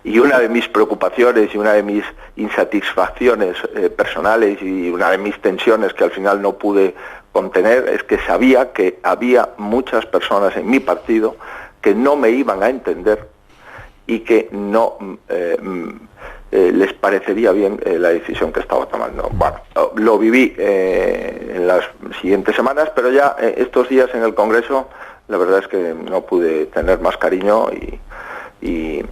y una de mis preocupaciones y una de mis insatisfacciones personales y una de mis tensiones que al final no pude contener es que sabía que había muchas personas en mi partido que no me iban a entender y que no les parecería bien la decisión que estaba tomando. Bueno, lo viví en las siguientes semanas, pero ya estos días en el Congreso la verdad es que no pude tener más cariño y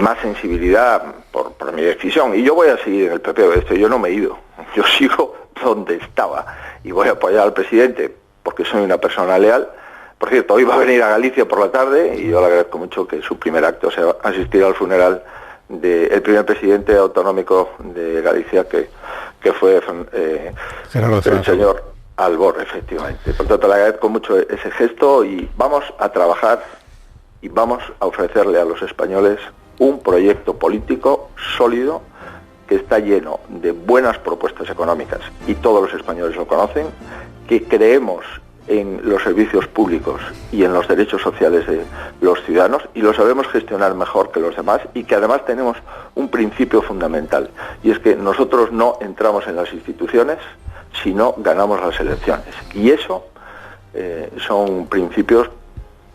más sensibilidad por mi decisión. Y yo voy a seguir en el PP de esto, yo no me he ido, yo sigo donde estaba y voy a apoyar al presidente porque soy una persona leal. Por cierto, hoy va a venir a Galicia por la tarde y yo le agradezco mucho que su primer acto sea asistir al funeral del primer presidente autonómico de Galicia, que fue el señor Albor, efectivamente. Por tanto, le agradezco mucho ese gesto y vamos a trabajar y vamos a ofrecerle a los españoles un proyecto político sólido que está lleno de buenas propuestas económicas y todos los españoles lo conocen, que creemos en los servicios públicos y en los derechos sociales de los ciudadanos y lo sabemos gestionar mejor que los demás y que además tenemos un principio fundamental y es que nosotros no entramos en las instituciones si no ganamos las elecciones y eso son principios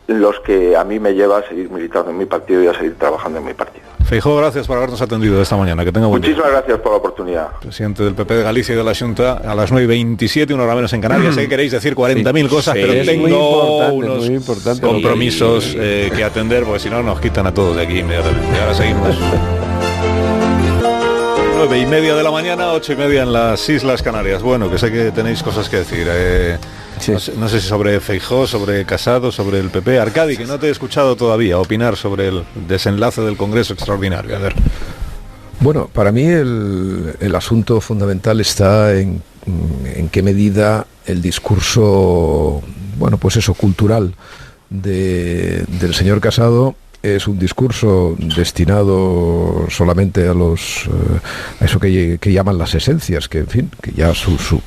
los que a mí me lleva a seguir militando en mi partido y a seguir trabajando en mi partido. Feijóo, gracias por habernos atendido esta mañana. Que tenga buen día. Muchísimas gracias por la oportunidad. Presidente del PP de Galicia y de la Xunta, a las 9:27, una hora menos en Canarias. Sé que queréis decir 40.000 cosas, pero tengo unos compromisos que atender, porque si no nos quitan a todos de aquí inmediatamente. Ahora seguimos. 9:30 de la mañana, 8:30 en las Islas Canarias. Bueno, que sé que tenéis cosas que decir. No sé si sobre Feijóo, sobre Casado, sobre el PP. Arcadi, que no te he escuchado todavía opinar sobre el desenlace del Congreso Extraordinario. A ver. Bueno, para mí el asunto fundamental está en qué medida el discurso, bueno, pues eso, cultural del señor Casado es un discurso destinado solamente a a eso que llaman las esencias, que en fin, que ya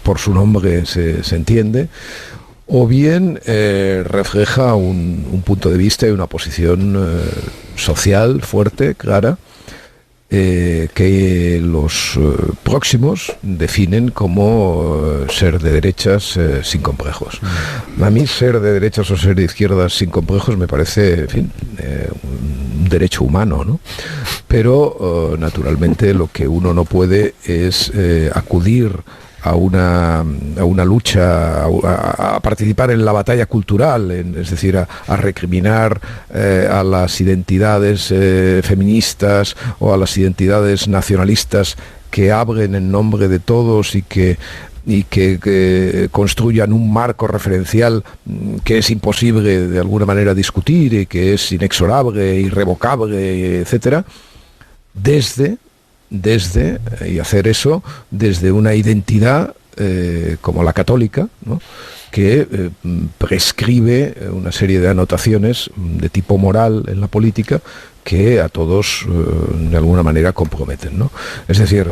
por su nombre se entiende, o bien refleja un punto de vista y una posición social fuerte, clara, que los próximos definen como ser de derechas sin complejos. A mí ser de derechas o ser de izquierdas sin complejos me parece, en fin, un derecho humano, ¿no? Pero naturalmente lo que uno no puede es acudir a una lucha, a participar en la batalla cultural, es decir, a recriminar a las identidades feministas o a las identidades nacionalistas que hablen en nombre de todos y que construyan un marco referencial que es imposible de alguna manera discutir y que es inexorable, irrevocable, etcétera, y hacer eso desde una identidad como la católica, ¿no?, que prescribe una serie de anotaciones de tipo moral en la política que a todos de alguna manera comprometen, ¿no? Es decir,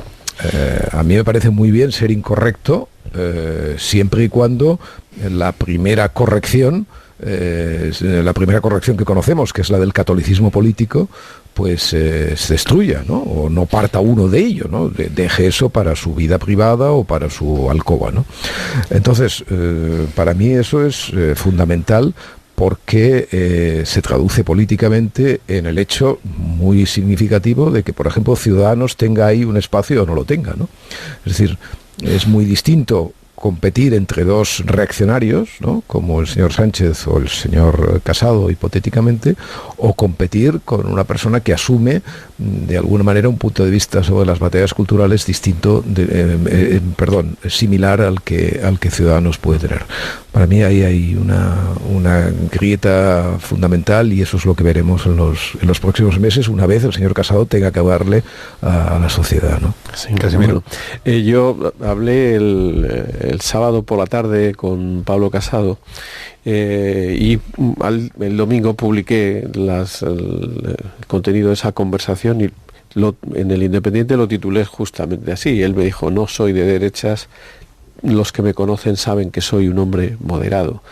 a mí me parece muy bien ser incorrecto siempre y cuando la primera corrección que conocemos, que es la del catolicismo político, pues se destruya, ¿no? O no parta uno de ello, ¿no? Deje eso para su vida privada o para su alcoba, ¿no? Entonces, para mí eso es fundamental, porque se traduce políticamente en el hecho muy significativo de que, por ejemplo, Ciudadanos tenga ahí un espacio o no lo tenga, ¿no? Es decir, es muy distinto competir entre dos reaccionarios, ¿no?, como el señor Sánchez o el señor Casado, hipotéticamente, o competir con una persona que asume de alguna manera un punto de vista sobre las materias culturales distinto, similar al que Ciudadanos puede tener. Para mí ahí hay una grieta fundamental y eso es lo que veremos en los próximos meses, una vez el señor Casado tenga que hablarle a la sociedad, ¿no? Sí, Casimiro. Yo hablé el sábado por la tarde con Pablo Casado y el domingo publiqué el contenido de esa conversación y en el Independiente lo titulé justamente así. Él me dijo: no soy de derechas, los que me conocen saben que soy un hombre moderado.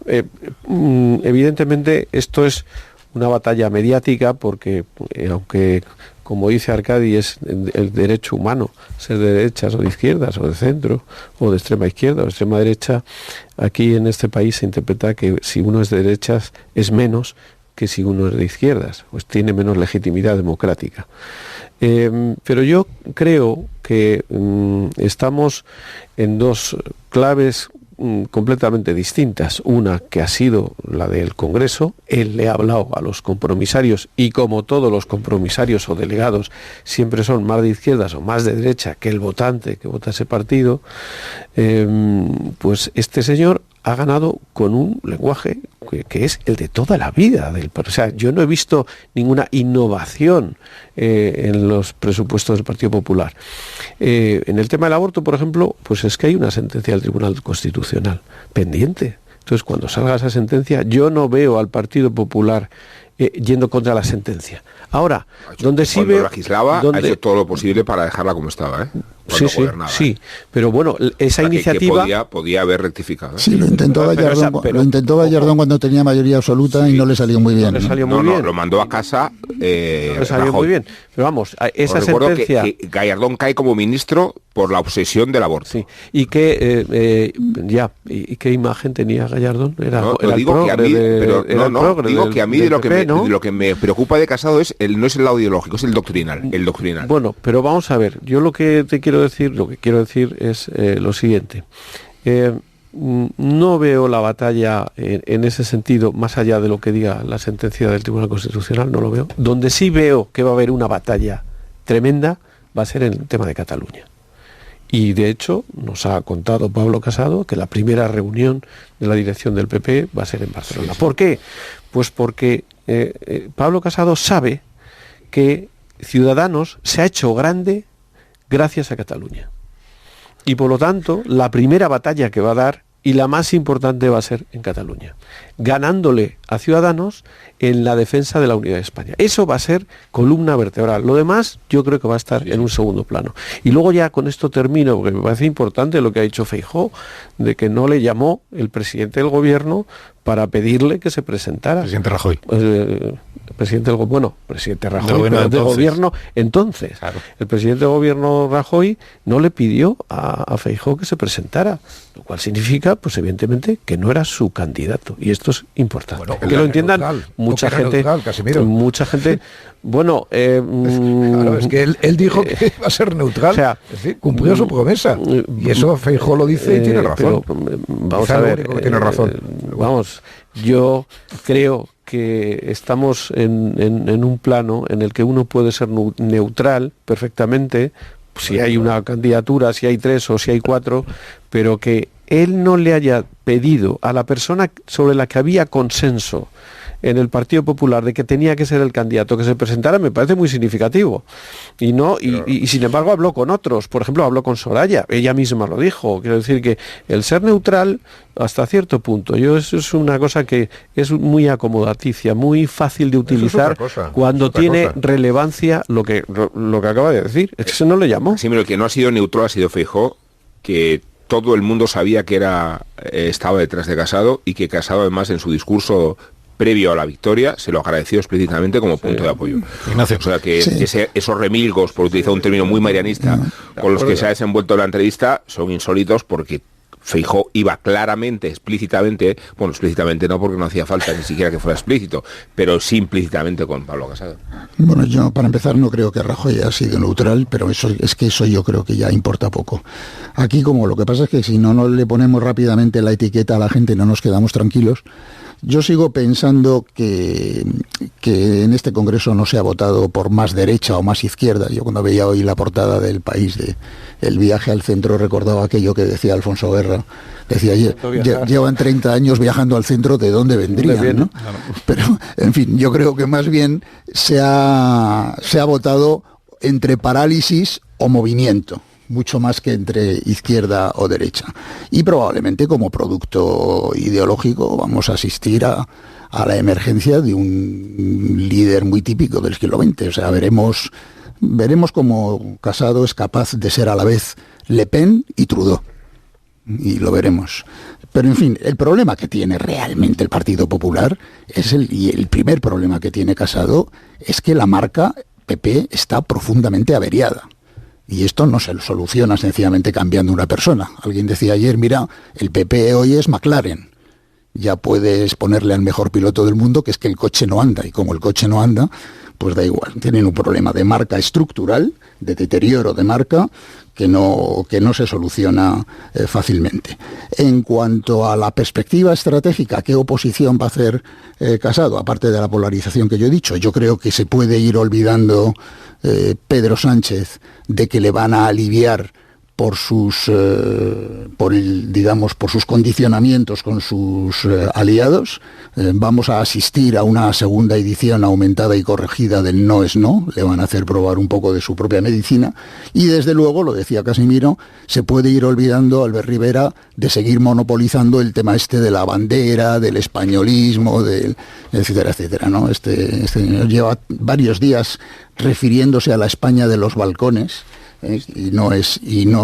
Evidentemente esto es una batalla mediática porque aunque como dice Arcadi, es el derecho humano, ser de derechas o de izquierdas, o de centro, o de extrema izquierda o de extrema derecha. Aquí en este país se interpreta que si uno es de derechas es menos que si uno es de izquierdas, pues tiene menos legitimidad democrática. Pero yo creo que estamos en dos claves completamente distintas. Una que ha sido la del Congreso. Él le ha hablado a los compromisarios y, como todos los compromisarios o delegados siempre son más de izquierdas o más de derecha que el votante que vota ese partido, pues este señor ha ganado con un lenguaje que es el de toda la vida. O sea, yo no he visto ninguna innovación en los presupuestos del Partido Popular. En el tema del aborto, por ejemplo, pues es que hay una sentencia del Tribunal Constitucional pendiente. Entonces, cuando salga esa sentencia, yo no veo al Partido Popular yendo contra la sentencia. Ahora, donde sí veo... legislaba, ha hecho todo lo posible para dejarla como estaba, Sí, pero bueno, esa iniciativa... Que podía haber rectificado. Sí, lo intentó Gallardón cuando tenía mayoría absoluta y no le salió muy bien. No, lo mandó a casa. No le salió muy bien. Pero vamos, esa sentencia... que Gallardón cae como ministro por la obsesión del aborto. Sí, y que ¿y qué imagen tenía Gallardón? Digo que a mí de lo que me preocupa de Casado no es el lado ideológico, es el doctrinal. Bueno, pero vamos a ver, yo lo que quiero decir es lo siguiente. No veo la batalla en ese sentido, más allá de lo que diga la sentencia del Tribunal Constitucional, no lo veo. Donde sí veo que va a haber una batalla tremenda va a ser en el tema de Cataluña. Y de hecho nos ha contado Pablo Casado que la primera reunión de la dirección del PP va a ser en Barcelona. Sí. ¿Por qué? Pues porque Pablo Casado sabe que Ciudadanos se ha hecho grande gracias a Cataluña. Y por lo tanto, la primera batalla que va a dar, y la más importante, va a ser en Cataluña, ganándole a Ciudadanos en la defensa de la unidad de España. Eso va a ser columna vertebral. Lo demás yo creo que va a estar en un segundo plano. Y luego ya con esto termino, porque me parece importante lo que ha dicho Feijóo, de que no le llamó el presidente del gobierno para pedirle que se presentara. Presidente Rajoy. Presidente Rajoy, del gobierno entonces. Claro. El presidente del gobierno Rajoy no le pidió a Feijóo que se presentara, lo cual significa, pues evidentemente, que no era su candidato. Y esto es importante. Bueno, que lo entiendan mucha gente. Bueno, claro, es que él dijo que iba a ser neutral, o sea, es decir, cumplió su promesa. Y eso Feijóo lo dice y tiene razón. Pero, vamos a ver, tiene razón. Vamos, yo creo que estamos en un plano en el que uno puede ser neutral perfectamente, si hay una candidatura, si hay 3 o si hay 4, pero que él no le haya pedido a la persona sobre la que había consenso en el Partido Popular de que tenía que ser el candidato que se presentara, me parece muy significativo. Y sin embargo habló con otros, por ejemplo habló con Soraya, ella misma lo dijo. Quiero decir que el ser neutral hasta cierto punto, eso es una cosa que es muy acomodaticia, muy fácil de utilizar cuando tiene relevancia lo que acaba de decir. Es que se no le llamó. Sí, pero el que no ha sido neutral ha sido Feijóo, que todo el mundo sabía que estaba detrás de Casado, y que Casado además en su discurso previo a la victoria se lo agradeció explícitamente como punto de apoyo. Ignacio. O sea que esos remilgos, por utilizar un término muy marianista, con los que se ha desenvuelto la entrevista, son insólitos, porque Feijóo iba claramente, explícitamente no, porque no hacía falta ni siquiera que fuera explícito, pero sí implícitamente con Pablo Casado. Bueno, yo para empezar no creo que Rajoy haya sido neutral, pero eso yo creo que ya importa poco. Aquí como lo que pasa es que si no le ponemos rápidamente la etiqueta a la gente no nos quedamos tranquilos. Yo sigo pensando que en este Congreso no se ha votado por más derecha o más izquierda. Yo cuando veía hoy la portada del País de El viaje al centro recordaba aquello que decía Alfonso Guerra. Decía, llevan 30 años viajando al centro, ¿de dónde vendrían? ¿No? Pero, en fin, yo creo que más bien se ha votado entre parálisis o movimiento, mucho más que entre izquierda o derecha. Y probablemente como producto ideológico vamos a asistir a la emergencia de un líder muy típico del siglo XX. O sea, veremos cómo Casado es capaz de ser a la vez Le Pen y Trudeau. Y lo veremos. Pero en fin, el problema que tiene realmente el Partido Popular y el primer problema que tiene Casado es que la marca PP está profundamente averiada. Y esto no se soluciona sencillamente cambiando una persona. Alguien decía ayer, mira, el PP hoy es McLaren. Ya puedes ponerle al mejor piloto del mundo, que es que el coche no anda. Y como el coche no anda, pues da igual. Tienen un problema de marca estructural, de deterioro de marca, que no se soluciona fácilmente. En cuanto a la perspectiva estratégica, ¿qué oposición va a hacer Casado? Aparte de la polarización que yo he dicho, yo creo que se puede ir olvidando Pedro Sánchez de que le van a aliviar por sus condicionamientos con sus aliados. Vamos a asistir a una segunda edición aumentada y corregida del no es no. Le van a hacer probar un poco de su propia medicina. Y desde luego, lo decía Casimiro, se puede ir olvidando, Albert Rivera, de seguir monopolizando el tema de la bandera, del españolismo, etcétera, etcétera, ¿no? Este señor lleva varios días refiriéndose a la España de los balcones. Y no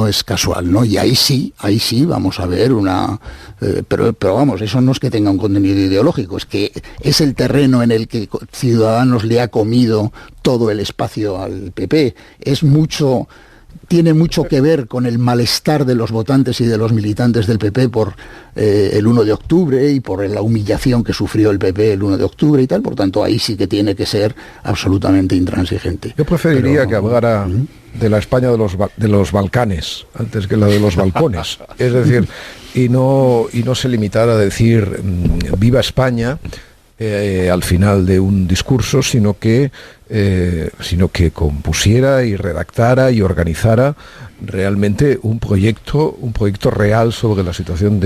es casual, ¿no? Y ahí sí vamos a ver pero vamos, eso no es que tenga un contenido ideológico, es que es el terreno en el que Ciudadanos le ha comido todo el espacio al PP. Tiene mucho que ver con el malestar de los votantes y de los militantes del PP por el 1 de octubre y por la humillación que sufrió el PP el 1 de octubre y tal. Por tanto, ahí sí que tiene que ser absolutamente intransigente. Yo preferiría que hablara de la España de los Balcanes antes que la de los balcones. Es decir, y no se limitara a decir viva España al final de un discurso, sino que compusiera y redactara y organizara realmente un proyecto real sobre la situación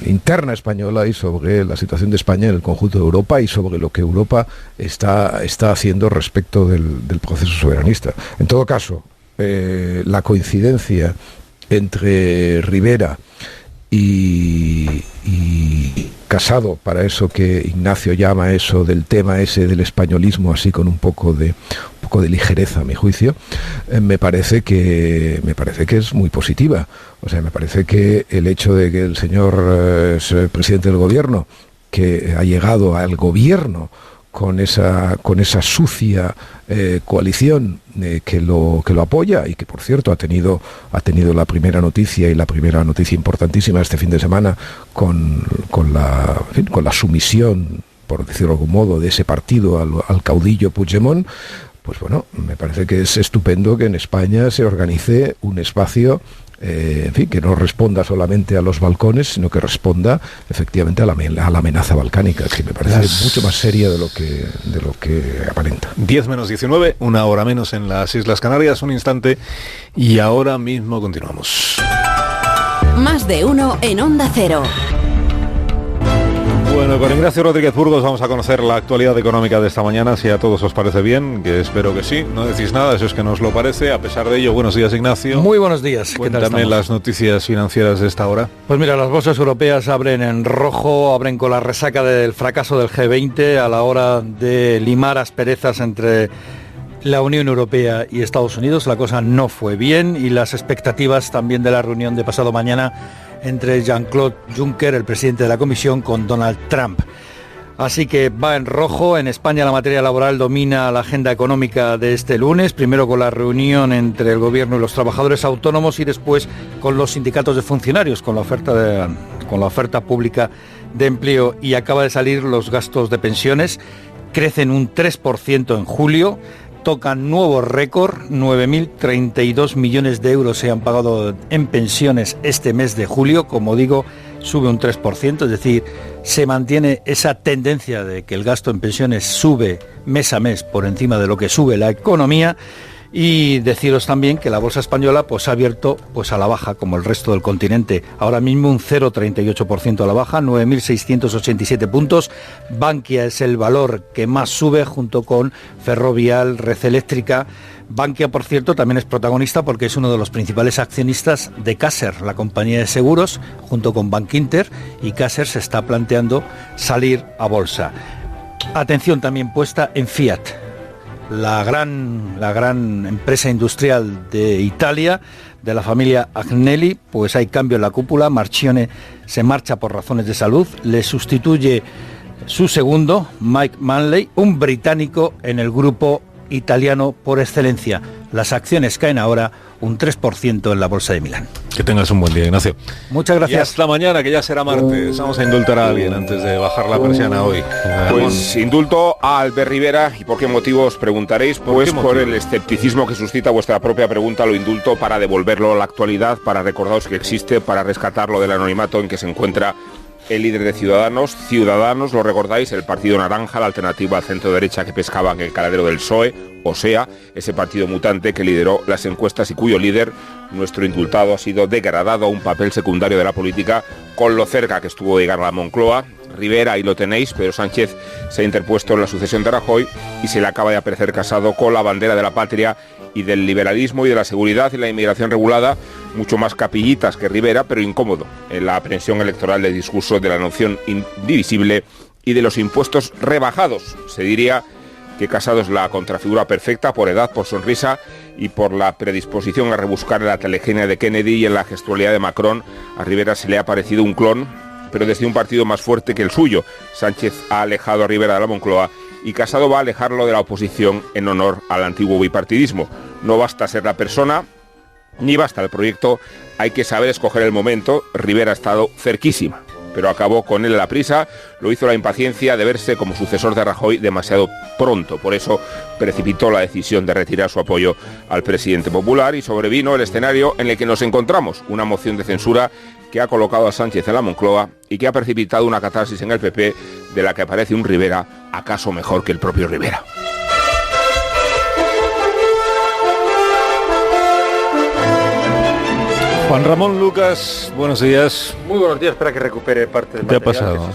interna española y sobre la situación de España en el conjunto de Europa y sobre lo que Europa está haciendo respecto del proceso soberanista. En todo caso, la coincidencia entre Rivera y Casado, para eso que Ignacio llama eso del tema ese del españolismo, así con un poco de ligereza, a mi juicio, me parece que es muy positiva. O sea, me parece que el hecho de que el señor presidente del gobierno, que ha llegado al gobierno con esa sucia coalición que lo apoya y que, por cierto, ha tenido la primera noticia importantísima este fin de semana con la sumisión, por decirlo de algún modo, de ese partido al caudillo Puigdemont. Pues bueno, me parece que es estupendo que en España se organice un espacio que no responda solamente a los balcones, sino que responda efectivamente a la amenaza balcánica, que me parece mucho más seria de lo que aparenta. 10 menos 19, una hora menos en las Islas Canarias, un instante, y ahora mismo continuamos. Más de uno en Onda Cero. Bueno, con Ignacio Rodríguez Burgos vamos a conocer la actualidad económica de esta mañana, si a todos os parece bien, que espero que sí. No decís nada, eso es que nos lo parece. A pesar de ello, buenos días, Ignacio. Muy buenos días. Cuéntame las noticias financieras de esta hora. Pues mira, las bolsas europeas abren en rojo, abren con la resaca del fracaso del G20 a la hora de limar asperezas entre la Unión Europea y Estados Unidos. La cosa no fue bien y las expectativas también de la reunión de pasado mañana entre Jean-Claude Juncker, el presidente de la Comisión, con Donald Trump. Así que va en rojo. En España la materia laboral domina la agenda económica de este lunes, primero con la reunión entre el Gobierno y los trabajadores autónomos y después con los sindicatos de funcionarios, con la oferta pública de empleo, y acaba de salir los gastos de pensiones. Crecen un 3% en julio. Tocan nuevo récord, 9.032 millones de euros se han pagado en pensiones este mes de julio. Como digo, sube un 3%, es decir, se mantiene esa tendencia de que el gasto en pensiones sube mes a mes por encima de lo que sube la economía. Y deciros también que la bolsa española ha abierto a la baja, como el resto del continente. Ahora mismo un 0,38% a la baja, 9.687 puntos. Bankia es el valor que más sube, junto con Ferrovial, Red Eléctrica. Bankia, por cierto, también es protagonista porque es uno de los principales accionistas de Caser, la compañía de seguros, junto con Bankinter, y Caser se está planteando salir a bolsa. Atención también puesta en Fiat, la gran empresa industrial de Italia, de la familia Agnelli. Pues hay cambio en la cúpula. Marchione se marcha por razones de salud. Le sustituye su segundo, Mike Manley, un británico en el grupo italiano por excelencia. Las acciones caen ahora un 3% en la bolsa de Milán. Que tengas un buen día, Ignacio. Muchas gracias. Y hasta mañana, que ya será martes. Vamos a indultar a alguien antes de bajar la persiana hoy. Pues indulto a Albert Rivera. ¿Y por qué motivo os preguntaréis? Pues por el escepticismo que suscita vuestra propia pregunta. Lo indulto para devolverlo a la actualidad, para recordaros que existe, para rescatarlo del anonimato en que se encuentra el líder de Ciudadanos. Ciudadanos, lo recordáis, el partido naranja, la alternativa al centro-derecha que pescaba en el caladero del PSOE, o sea, ese partido mutante que lideró las encuestas y cuyo líder, nuestro indultado, ha sido degradado a un papel secundario de la política con lo cerca que estuvo de llegar a la Moncloa. Rivera, ahí lo tenéis, Pedro Sánchez se ha interpuesto en la sucesión de Rajoy y se le acaba de aparecer casado con la bandera de la patria y del liberalismo y de la seguridad y la inmigración regulada, mucho más capillitas que Rivera, pero incómodo en la aprehensión electoral del discurso de la noción indivisible y de los impuestos rebajados. Se diría que Casado es la contrafigura perfecta por edad, por sonrisa y por la predisposición a rebuscar en la telegenia de Kennedy y en la gestualidad de Macron. A Rivera se le ha parecido un clon, pero desde un partido más fuerte que el suyo. Sánchez ha alejado a Rivera de la Moncloa y Casado va a alejarlo de la oposición en honor al antiguo bipartidismo. No basta ser la persona, ni basta el proyecto, hay que saber escoger el momento. Rivera ha estado cerquísima, pero acabó con él a la prisa, lo hizo la impaciencia de verse como sucesor de Rajoy demasiado pronto. Por eso precipitó la decisión de retirar su apoyo al presidente popular y sobrevino el escenario en el que nos encontramos, una moción de censura que ha colocado a Sánchez en la Moncloa y que ha precipitado una catarsis en el PP de la que aparece un Rivera acaso mejor que el propio Rivera. Juan Ramón Lucas, buenos días. Muy buenos días, para que recupere parte del material. ¿Qué ha pasado?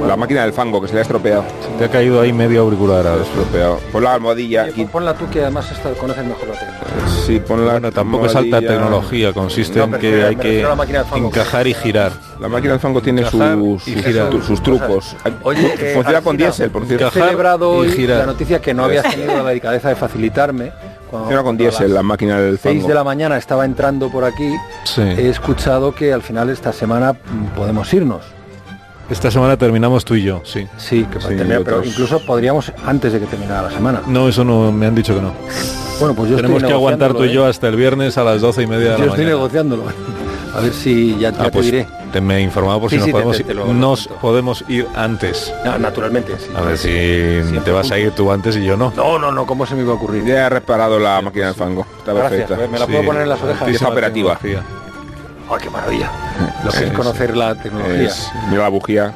La máquina del fango, que se le ha estropeado. Se te ha caído ahí medio auricular. Estropeado. Pon la almohadilla. Y ponla tú, que además conoces mejor la tecnología. Sí, ponla. Bueno, tampoco es alta tecnología, consiste en que hay que encajar y girar. La máquina del fango tiene sus trucos. Oye, funciona con diésel, por cierto. He celebrado hoy la noticia que no habías tenido la delicadeza de facilitarme. Funciona con diésel, la máquina del fango. 6 de la mañana estaba entrando por aquí. Sí. He escuchado que al final esta semana podemos irnos. Esta semana terminamos tú y yo, sí. Sí, que pero incluso podríamos antes de que terminara la semana. No, eso no, me han dicho que no. Bueno, pues yo tenemos que aguantar tú y yo hasta el viernes a las 12:30 de la mañana. Yo estoy negociándolo. A ver si ya te diré. Te me he informado por si nos podemos ir antes. No, naturalmente, sí. A ver si te vas a ir tú antes y yo no. No, ¿cómo se me iba a ocurrir? Ya he reparado la máquina del fango. Está Gracias, perfecta. Me la puedo poner en las orejas. Está operativa. ¡Ay, qué maravilla! Lo que es conocer la tecnología. Mira la bujía.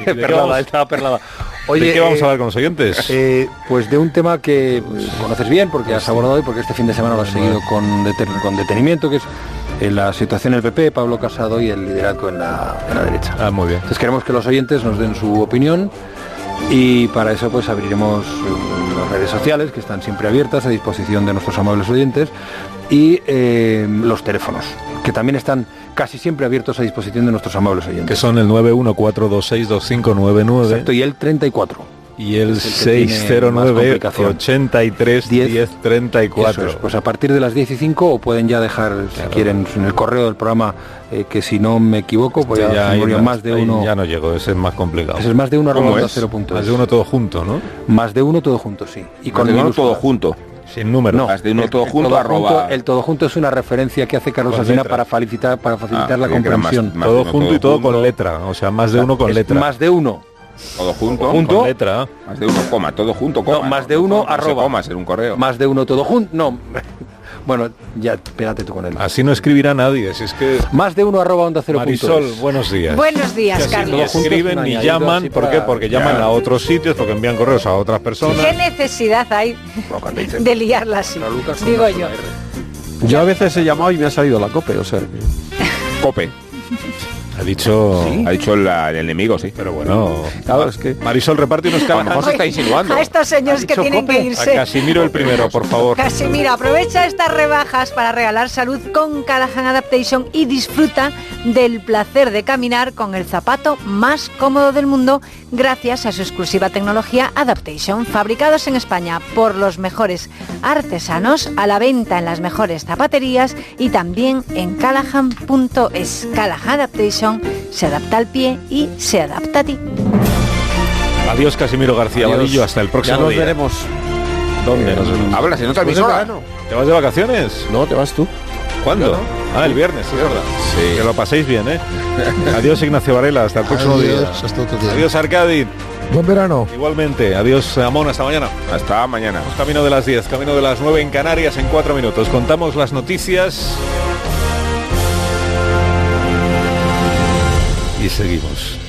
Perlada, estaba perlada. Oye, ¿de qué vamos a hablar con los oyentes? Pues de un tema que conoces bien, porque has abordado hoy, porque este fin de semana lo has seguido con detenimiento, que es la situación en el PP, Pablo Casado y el liderazgo en la derecha. Ah, muy bien. Entonces queremos que los oyentes nos den su opinión y para eso pues abriremos las redes sociales, que están siempre abiertas a disposición de nuestros amables oyentes, y los teléfonos, que también están casi siempre abiertos a disposición de nuestros amables oyentes. Que son el 914262599. Exacto, y el 34. Y el 609-83-1034. Pues a partir de las 15 o pueden ya dejar, si quieren, en el correo del programa, que si no me equivoco, pues ya más de uno. Ya no llego, ese es más complicado. Ese es más de uno @0.es. Más de uno todo junto, ¿no? Más de uno todo junto, sí. Y con uno todo junto. Sin número. No, más de uno todo junto, el todo junto es una referencia que hace Carlos Alsina para facilitar la comprensión. Más todo junto y todo con letra, o sea, más de uno con letra. Más de uno. Todo junto, con letra. Más de uno, coma, todo junto, coma. No, más de uno, arroba. Comas en un correo. Más de uno todo junto, no. Bueno, ya, espérate tú con él. Así no escribirá nadie, si es que... Más de uno @onda0.es. Marisol, buenos días. Buenos días, Carlos. Ni escriben ni llaman, ¿por qué? Porque llaman a otros sitios, porque envían correos a otras personas. ¿Qué necesidad hay de liarla así? Digo yo. Yo a veces he llamado y me ha salido la COPE, o sea... COPE. Ha dicho el enemigo, sí. Pero bueno, claro, es que Marisol reparte unos Callahan. Se está insinuando. A estos señores que tienen que irse. A Casimiro el primero, por favor. Casimiro, aprovecha estas rebajas para regalar salud con Callahan Adaptation y disfruta del placer de caminar con el zapato más cómodo del mundo gracias a su exclusiva tecnología Adaptation, fabricados en España por los mejores artesanos, a la venta en las mejores zapaterías y también en callahan.es. Callahan Adaptation se adapta al pie y se adapta a ti. Adiós, Casimiro García Vadillo, hasta el próximo día. Ya nos veremos. ¿Dónde? No sé. Hablas en otra emisora. ¿Te vas de vacaciones? No, te vas tú. ¿Cuándo? El viernes, es verdad. Sí. Que lo paséis bien, ¿eh? Adiós, Ignacio Varela, hasta el próximo día. Hasta otro día. Adiós, Arcadi. Buen verano. Igualmente. Adiós, Amón, hasta mañana. Hasta mañana. Vamos camino de las 10, camino de las 9 en Canarias en 4 minutos. Contamos las noticias y seguimos.